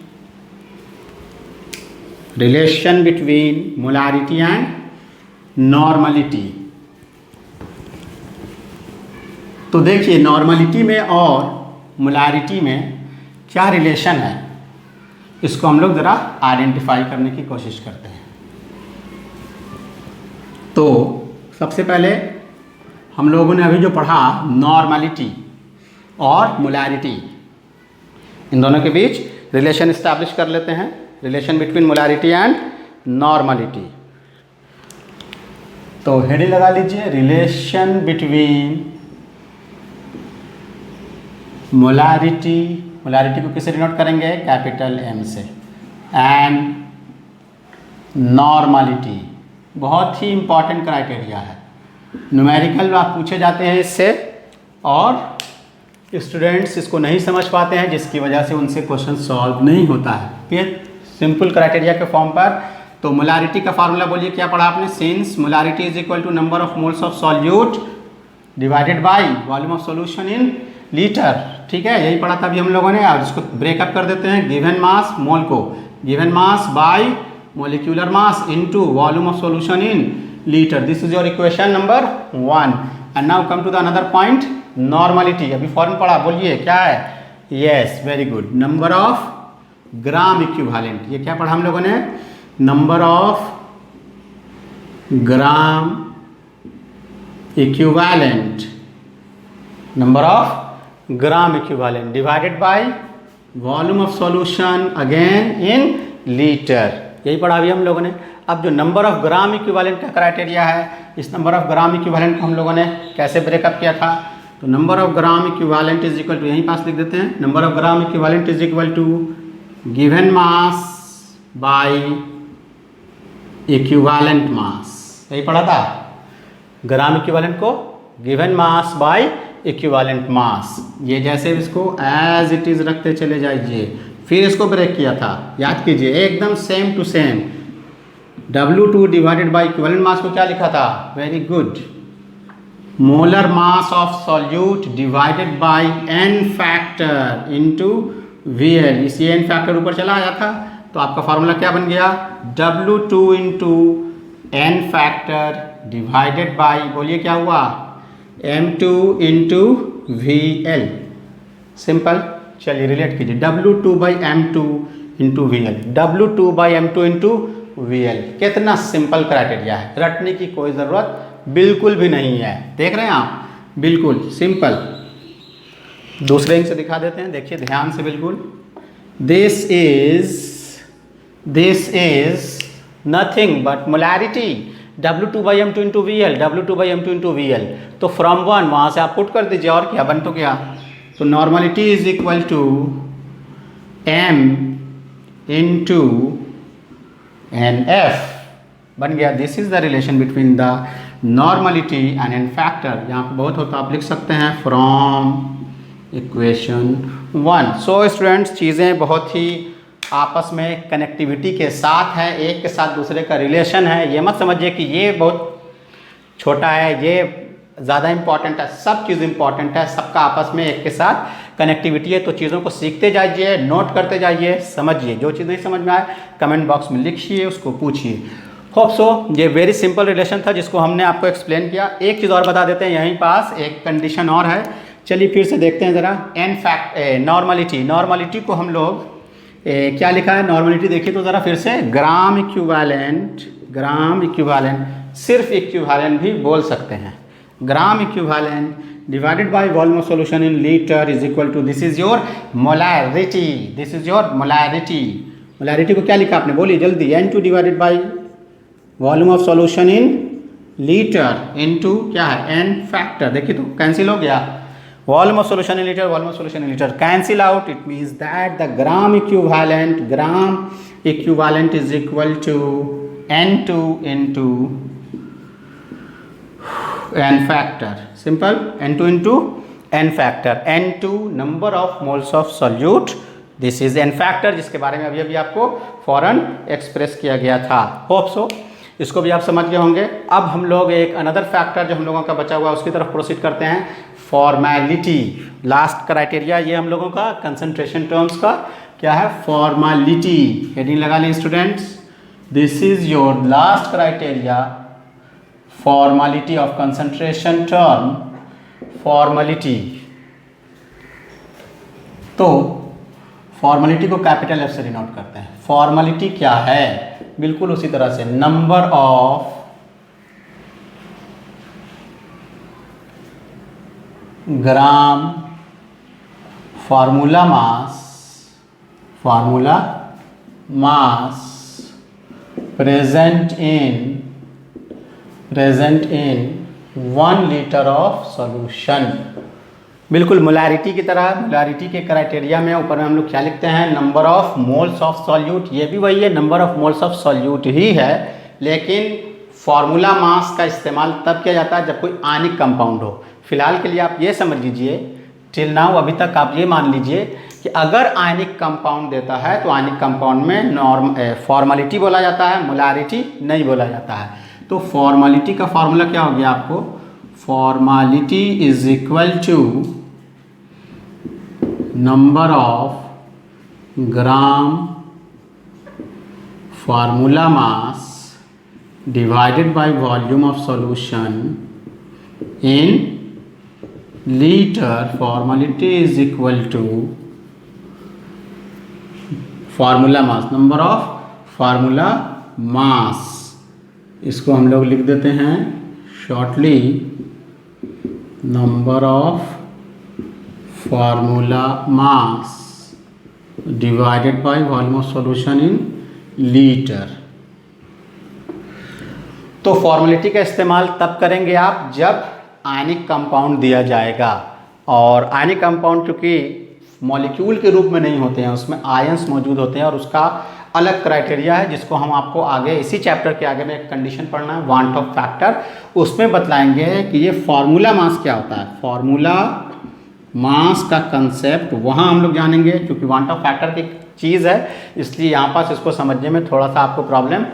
relation between molarity and normality. तो देखिए नॉर्मलिटी में और मोलारिटी में क्या रिलेशन है, इसको हम लोग ज़रा आइडेंटिफाई करने की कोशिश करते हैं। तो सबसे पहले हम लोगों ने अभी जो पढ़ा नॉर्मलिटी और मोलारिटी, इन दोनों के बीच रिलेशन इस्टेब्लिश कर लेते हैं। Relation between molarity and normality. तो हेडिंग लगा लीजिए, रिलेशन बिटवीन मोलारिटी, मोलारिटी को किससे डिनोट करेंगे, कैपिटल एम से, एंड नॉर्मलिटी। बहुत ही इंपॉर्टेंट क्राइटेरिया है, न्यूमेरिकल आप पूछे जाते हैं इससे, और स्टूडेंट्स इसको नहीं समझ पाते हैं, जिसकी वजह से उनसे क्वेश्चन सॉल्व नहीं होता है। फिर सिंपल क्राइटेरिया के फॉर्म पर। तो मोलारिटी का फार्मूला बोलिए, क्या पढ़ा आपने, since molarity is equal to number of moles of solute divided by volume of solution in litre. ठीक है, यही पढ़ा था अभी हम लोगों ने। और इसको ब्रेकअप कर देते हैं, गिवन मास मोल को, given mass by molecular mass into volume of solution in litre. This is your equation number 1। And now come to the another point, normality. अभी फॉर्म पढ़ा, बोलिए क्या है, yes very good, number of gram equivalent. ये क्या पढ़ा हम लोगों ने, number of gram equivalent, number of gram equivalent divided by volume of solution again in litre. यही पढ़ा अभी हम लोगों ने। अब जो नंबर ऑफ ग्राम इक्विवेलेंट का क्राइटेरिया है, इस नंबर ऑफ ग्राम इक्विवेलेंट को हम लोगों ने कैसे ब्रेकअप किया था, तो number of gram equivalent is equal to, यहीं पास लिख देते हैं, number of gram equivalent is equal to given mass by equivalent mass. यही पढ़ा था, ग्राम इक्विवेलेंट को given mass by equivalent mass. ये जैसे इसको एज इट इज रखते चले जाइए। फिर इसको ब्रेक किया था, याद कीजिए, एकदम same to same. W2 divided by equivalent mass को क्या लिखा था, very good, molar mass of solute divided by n factor into VL। इसी n फैक्टर ऊपर चला आया था, तो आपका फार्मूला क्या बन गया, W2 into n factor divided by, बोलिए क्या हुआ, M2 इंटू VL। सिंपल, चलिए रिलेट कीजिए, W2 by M2 into VL, W2 by M2 into VL। कितना सिंपल क्राइटेरिया है, रटने की कोई ज़रूरत बिल्कुल भी नहीं है। देख रहे हैं आप, बिल्कुल सिंपल। दूसरे इंक से दिखा देते हैं, देखिए ध्यान से बिल्कुल। This is nothing but molarity W2 by M2 into VL, W2 by M2 into VL। तो फ्रॉम 1 वहाँ से आप पुट कर दीजिए, और क्या बन तो गया। तो normality is equal to M into NF बन गया। This is the relation between the normality and n factor. यहाँ पे बहुत होता, आप लिख सकते हैं फ्रॉम इक्वेशन 1। सो स्टूडेंट्स, चीज़ें बहुत ही आपस में कनेक्टिविटी के साथ है, एक के साथ दूसरे का रिलेशन है। ये मत समझिए कि ये बहुत छोटा है, ये ज़्यादा इंपॉर्टेंट है। सब चीज़ इंपॉर्टेंट है, सबका आपस में एक के साथ कनेक्टिविटी है। तो चीज़ों को सीखते जाइए, नोट करते जाइए, समझिए। जो चीज़ नहीं समझ में आए कमेंट बॉक्स में लिखिए, उसको पूछिए। होप सो ये वेरी सिंपल रिलेशन था जिसको हमने आपको एक्सप्लेन किया। एक चीज़ और बता देते हैं, यहीं पास एक कंडीशन और है। चलिए फिर से देखते हैं ज़रा। एन फैक्ट नॉर्मलिटी, नॉर्मलिटी को हम लोग क्या लिखा है, नॉर्मलिटी देखिए तो ज़रा फिर से, ग्राम इक्विवेलेंट, ग्राम इक्विवेलेंट, सिर्फ इक्विवेलेंट भी बोल सकते हैं। Gram equivalent divided by volume of solution in litre is equal to, this is your molarity, this is your molarity. Molarity को क्या लिखा आपने, बोलिए जल्दी, N2 divided by volume of solution in litre into क्या है, n फैक्टर। देखिए तो कैंसिल हो गया, volume of solution in litre, volume of solution in litre cancel out. It means that the gram equivalent is equal to N2 into n factor. Simple, N2 into n factor, N2 number of moles of solute, this is n factor, जिसके बारे में अभी आपको फौरन express किया गया था। Hope so इसको भी आप समझ गए होंगे। अब हम लोग एक अनदर फैक्टर जो हम लोगों का बचा हुआ है उसकी तरफ प्रोसीड करते हैं, फॉर्मेलिटी। लास्ट क्राइटेरिया ये हम लोगों का कंसंट्रेशन टर्म्स का क्या है, फॉर्मेलिटी। हेडिंग लगा लें students, this is your last criteria, formality of concentration term, formality. तो फॉर्मेलिटी को कैपिटल एफ से डिनोट करते हैं। फॉर्मेलिटी क्या है? बिल्कुल उसी तरह से number of gram formula mass present in 1 litre of solution. बिल्कुल मोलैरिटी की तरह, मोलैरिटी के क्राइटेरिया में ऊपर में हम लोग क्या लिखते हैं? Number of moles of solute. ये भी वही है, number of moles of solute ही है, लेकिन फार्मूला मास का इस्तेमाल तब किया जाता है जब कोई आयनिक कंपाउंड हो। फिलहाल के लिए आप ये समझ लीजिए, टिल नाउ अभी तक आप ये मान लीजिए कि अगर आयनिक कंपाउंड देता है तो आयनिक कंपाउंड में फॉर्मेलिटी बोला जाता है, मोलैरिटी नहीं बोला जाता है। तो फॉर्मेलिटी का फार्मूला क्या हो गया आपको? Formality is equal to number of gram formula mass divided by volume of solution in litre. Formality is equal to formula mass, number of formula mass. इसको हम लोग लिख देते हैं shortly, number of formula mass divided by volume of solution in litre. तो formality का इस्तेमाल तब करेंगे आप जब आयनिक कंपाउंड दिया जाएगा, और आयनिक कंपाउंड चूँकि मॉलिक्यूल के रूप में नहीं होते हैं, उसमें आयंस मौजूद होते हैं और उसका अलग क्राइटेरिया है जिसको हम आपको आगे इसी चैप्टर के आगे में एक कंडीशन पढ़ना है, वांट ऑफ फैक्टर। उसमें बतलाएंगे कि ये फार्मूला मास क्या होता है। फार्मूला मास का कंसेप्ट वहाँ हम लोग जानेंगे, क्योंकि वांट ऑफ फैक्टर की चीज़ है, इसलिए यहाँ पास इसको समझने में थोड़ा सा आपको प्रॉब्लम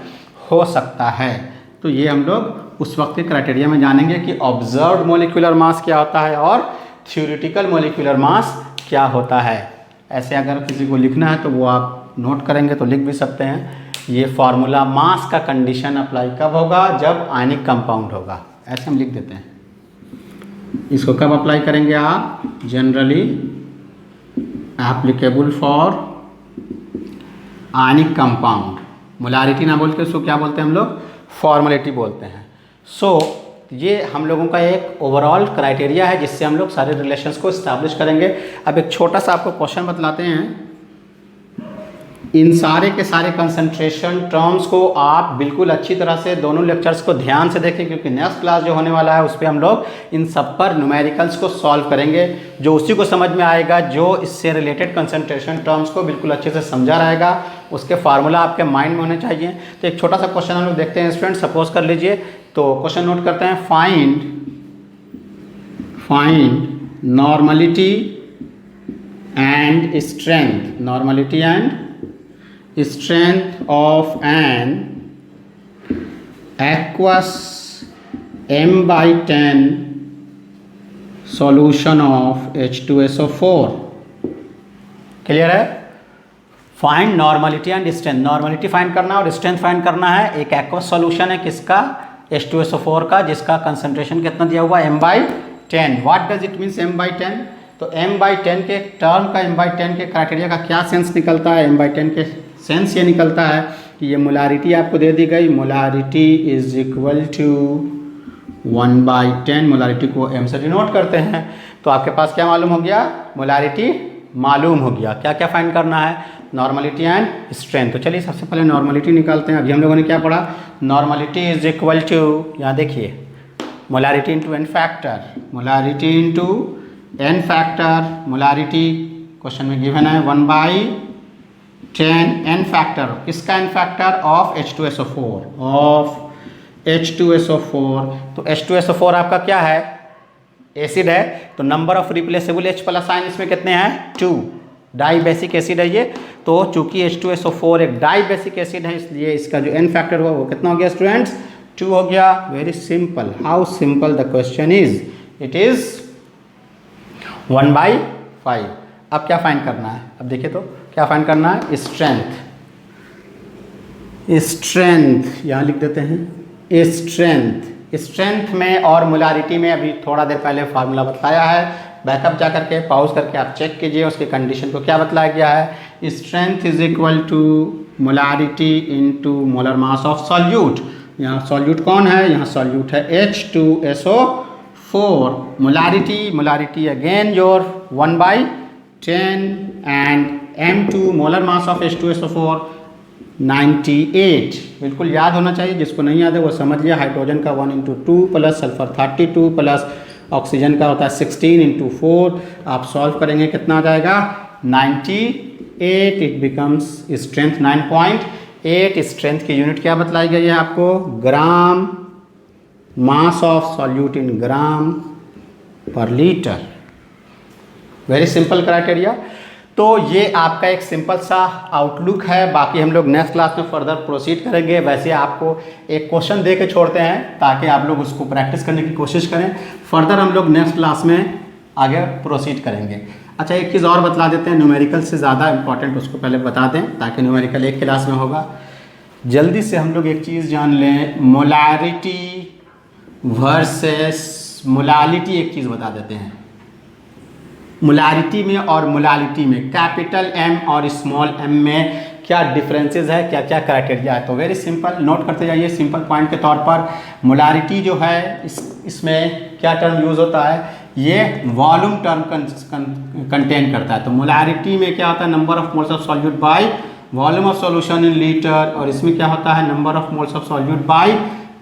हो सकता है। तो ये हम लोग उस वक्त के क्राइटेरिया में जानेंगे कि ऑब्जर्व्ड मोलिकुलर मास क्या होता है और थ्योरेटिकल मोलिकुलर मास क्या होता है। ऐसे अगर किसी को लिखना है तो वो आप नोट करेंगे तो लिख भी सकते हैं। ये फार्मूला मास का कंडीशन अप्लाई कब होगा? जब आयनिक कंपाउंड होगा। ऐसे हम लिख देते हैं। इसको कब अप्लाई करेंगे आप? Generally applicable for ionic compound. Molarity ना बोल के उसको क्या बोलते हैं हम लोग? फॉर्मेलिटी बोलते हैं। सो ये हम लोगों का एक ओवरऑल क्राइटेरिया है जिससे हम लोग सारे रिलेशंस को इस्टेब्लिश करेंगे। अब एक छोटा सा आपको क्वेश्चन बतलाते हैं। इन सारे के सारे कंसंट्रेशन टर्म्स को आप बिल्कुल अच्छी तरह से दोनों लेक्चर्स को ध्यान से देखें, क्योंकि नेक्स्ट क्लास जो होने वाला है उस पर हम लोग इन सब पर न्यूमेरिकल्स को सॉल्व करेंगे। जो उसी को समझ में आएगा जो इससे रिलेटेड कंसंट्रेशन टर्म्स को बिल्कुल अच्छे से समझा रहेगा, उसके फार्मूला आपके माइंड में होने चाहिए। तो एक छोटा सा क्वेश्चन हम लोग देखते हैं स्टूडेंट। सपोज कर लीजिए, तो क्वेश्चन नोट करते हैं। Find normality and strength, normality and strength of an aqueous m/10 solution of H2SO4। Clear है? Find normality and strength. Normality find करना है और स्ट्रेंथ फाइंड करना है। एक एक्वस सॉल्यूशन है किसका? H2SO4 का, जिसका कंसंट्रेशन कितना दिया हुआ? m/10। What does it means m/10? तो m/10 के टर्म का, m/10 के क्राइटेरिया का क्या सेंस निकलता है? m/10 के सेंस ये निकलता है कि ये मोलैरिटी आपको दे दी गई, molarity is equal to 1/10। Molarity को m से डिनोट करते हैं। तो आपके पास क्या मालूम हो गया? मोलैरिटी मालूम हो गया। क्या क्या फाइंड करना है? Normality and strength. तो चलिए सबसे पहले नॉर्मलिटी निकालते हैं। अभी हम लोगों ने क्या पढ़ा? नॉर्मलिटी इज इक्वल टू, यहाँ देखिए, molarity into n factor, molarity into n factor. Molarity question में गिवन है 1/10 n फैक्टर। किसका n factor? Of H2SO4, of H2SO4। तो H2SO4 आपका क्या है? एसिड है। तो number of replaceable H plus ion इसमें कितने हैं? 2। डाई बेसिक एसिड है ये। तो चूंकि H2SO4 एक डाई बेसिक एसिड है, इसलिए इसका जो n फैक्टर हुआ वो कितना हो गया स्टूडेंट्स? 2 हो गया। Very simple. How simple the question is, it is 1/5। अब क्या फाइंड करना है? अब देखिए तो क्या फाइंड करना है? स्ट्रेंथ। स्ट्रेंथ यहाँ लिख देते हैं स्ट्रेंथ। स्ट्रेंथ में और मोलारिटी में अभी थोड़ा देर पहले फार्मूला बताया है, बैकअप जा करके पॉज करके आप चेक कीजिए उसके कंडीशन को क्या बतलाया गया है। Strength is equal to molarity into molar mass of solute. यहाँ सॉल्यूट कौन है, यहाँ सॉल्यूट है H2SO4। Molarity again your 1/10 and M2 molar mass of H2SO4 98। बिल्कुल याद होना चाहिए, जिसको नहीं याद है वो समझ लिया। हाइड्रोजन का 1/2 प्लस सल्फर 32 प्लस ऑक्सीजन का होता है 16/4। आप सॉल्व करेंगे कितना आ जाएगा 98। It becomes strength 9.8। स्ट्रेंथ की यूनिट क्या बतलाई गई है आपको, ग्राम मास of solute in gram per litre. Very simple criteria. तो ये आपका एक सिंपल सा आउटलुक है। बाकी हम लोग नेक्स्ट क्लास में फर्दर प्रोसीड करेंगे। वैसे आपको एक क्वेश्चन दे के छोड़ते हैं ताकि आप लोग उसको प्रैक्टिस करने की कोशिश करें। फर्दर हम लोग नेक्स्ट क्लास में आगे प्रोसीड करेंगे। अच्छा, एक चीज़ और बतला देते हैं, न्यूमेरिकल से ज़्यादा इंपॉर्टेंट उसको पहले बता दें ताकि न्यूमेरिकल एक क्लास में होगा। जल्दी से हम लोग एक चीज़ जान लें, मोलारिटी वर्सेस मोलालिटी। एक चीज़ बता देते हैं, मोलारिटी में और मोलालिटी में कैपिटल M और स्मॉल m में क्या डिफरेंसेस है, क्या क्या क्राइटेरिया है। तो वेरी सिंपल नोट करते जाइए सिंपल पॉइंट के तौर पर। मोलारिटी जो है इसमें क्या टर्म यूज़ होता है, ये वॉल्यूम टर्म कंटेन करता है। तो मोलारिटी में क्या होता है, number of moles of solute by volume of solution in litre. और इसमें क्या होता है, number of moles of solute by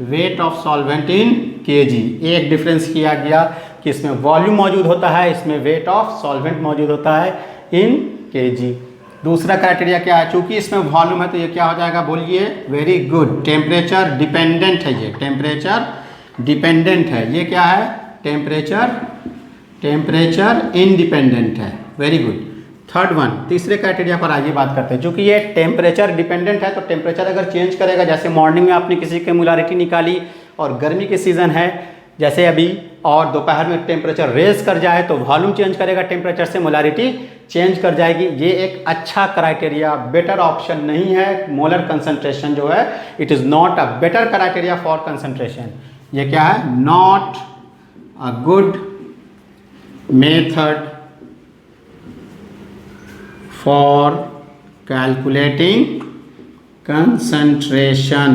weight of solvent in kg। एक डिफरेंस किया गया कि इसमें वॉल्यूम मौजूद होता है, इसमें वेट ऑफ सॉल्वेंट मौजूद होता है इन kg। दूसरा क्राइटेरिया क्या है, चूंकि इसमें वॉल्यूम है तो ये क्या हो जाएगा, बोलिए, वेरी गुड, टेम्परेचर डिपेंडेंट है। ये टेम्परेचर डिपेंडेंट है। ये क्या है, टेम्परेचर इंडिपेंडेंट है। Very good. थर्ड वन, तीसरे क्राइटेरिया पर आइए बात करते हैं। चूंकि ये टेम्परेचर डिपेंडेंट है तो टेम्परेचर अगर चेंज करेगा, जैसे मॉर्निंग में आपने किसी की मोलारिटी निकाली और गर्मी के सीज़न है जैसे अभी, और दोपहर में टेम्परेचर रेज कर जाए तो वॉल्यूम चेंज करेगा, टेम्परेचर से मोलारिटी चेंज कर जाएगी। ये एक अच्छा क्राइटेरिया, बेटर ऑप्शन नहीं है। मोलर कंसंट्रेशन जो है it is not a better criteria for concentration. ये क्या है, not a good method for calculating concentration.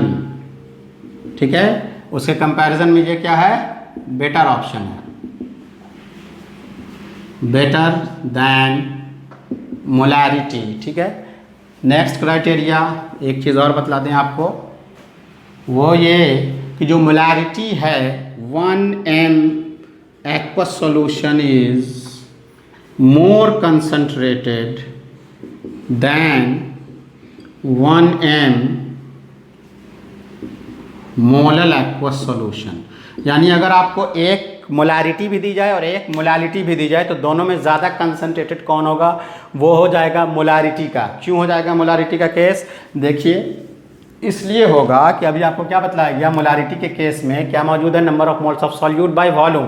ठीक है, उसके कंपैरिजन में ये क्या है, बेटर ऑप्शन है, बेटर दैन मोलारिटी। ठीक है। नेक्स्ट क्राइटेरिया एक चीज़ और बतला दें आपको, वो ये कि जो मोलारिटी है 1m aqueous solution is more concentrated than 1m molal aqueous solution. यानी अगर आपको एक मोलारिटी भी दी जाए और एक मोलालिटी भी दी जाए तो दोनों में ज़्यादा कंसंट्रेटेड कौन होगा, वो हो जाएगा मोलारिटी का। क्यों हो जाएगा मोलारिटी का केस, देखिए इसलिए होगा कि अभी आपको क्या बतलाया गया, मोलारिटी के केस में क्या मौजूद है, number of moles of solute by volume,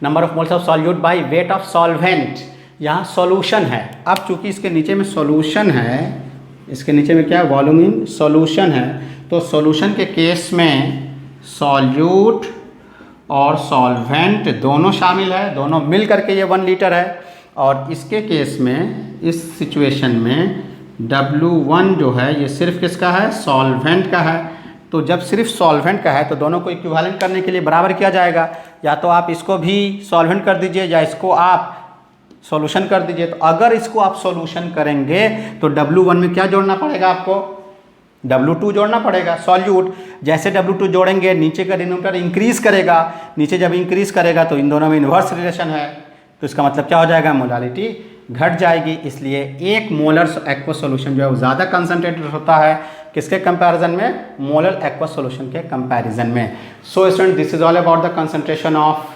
number of moles of solute by weight of solvent. यहाँ सॉल्यूशन है। अब चूंकि इसके नीचे में सॉल्यूशन है, इसके नीचे में क्या है, वॉल्यूम इन सॉल्यूशन है, तो सॉल्यूशन के केस में सॉल्यूट और सॉल्वेंट दोनों शामिल है, दोनों मिल करके ये 1 लीटर है। और इसके केस में, इस सिचुएशन में W1 जो है ये सिर्फ किसका है, सॉल्वेंट का है। तो जब सिर्फ सॉल्वेंट का है तो दोनों को इक्विवेलेंट करने के लिए बराबर किया जाएगा, या तो आप इसको भी सॉल्वेंट कर दीजिए या इसको आप सॉल्यूशन कर दीजिए। तो अगर इसको आप सॉल्यूशन करेंगे तो W1 में क्या जोड़ना पड़ेगा आपको, W2 जोड़ना पड़ेगा, सॉल्यूट। जैसे W2 जोड़ेंगे नीचे का डिनोमिनेटर इंक्रीज करेगा, नीचे जब इंक्रीज करेगा तो इन दोनों में इन्वर्स रिलेशन है, तो इसका मतलब क्या हो जाएगा, मोलालिटी घट जाएगी। इसलिए एक मोलर एक्वस सॉल्यूशन जो है वो ज़्यादा कंसनट्रेटेड होता है किसके कंपैरिजन में, मोलर एक्वस सॉल्यूशन के कंपैरिजन में। So student, this is all about the concentration of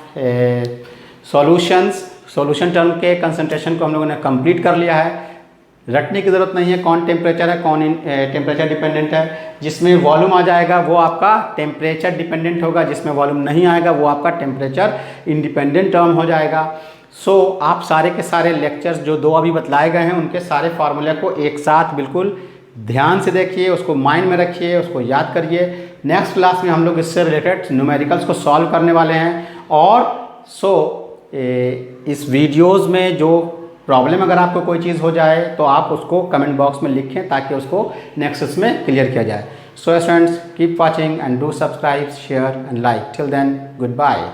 solutions. Solution term के कंसंट्रेशन को हम लोगों ने कंप्लीट कर लिया है। रटने की ज़रूरत नहीं है कौन टेम्परेचर है, कौन टेम्परेचर डिपेंडेंट है। जिसमें वॉल्यूम आ जाएगा वो आपका टेम्परेचर डिपेंडेंट होगा, जिसमें वॉल्यूम नहीं आएगा वो आपका टेम्परेचर इंडिपेंडेंट टर्म हो जाएगा। सो आप सारे के सारे लेक्चर्स जो 2 अभी बतलाए गए हैं उनके सारे फार्मूले को एक साथ बिल्कुल ध्यान से देखिए, उसको माइंड में रखिए, उसको याद करिए। नेक्स्ट क्लास में हम लोग इससे रिलेटेड न्यूमेरिकल्स को सॉल्व करने वाले हैं। और इस वीडियोस में जो प्रॉब्लम अगर आपको कोई चीज़ हो जाए तो आप उसको कमेंट बॉक्स में लिखें ताकि उसको नेक्स्ट में क्लियर किया जाए। So students, keep watching and do subscribe, share and like. Till then, good bye.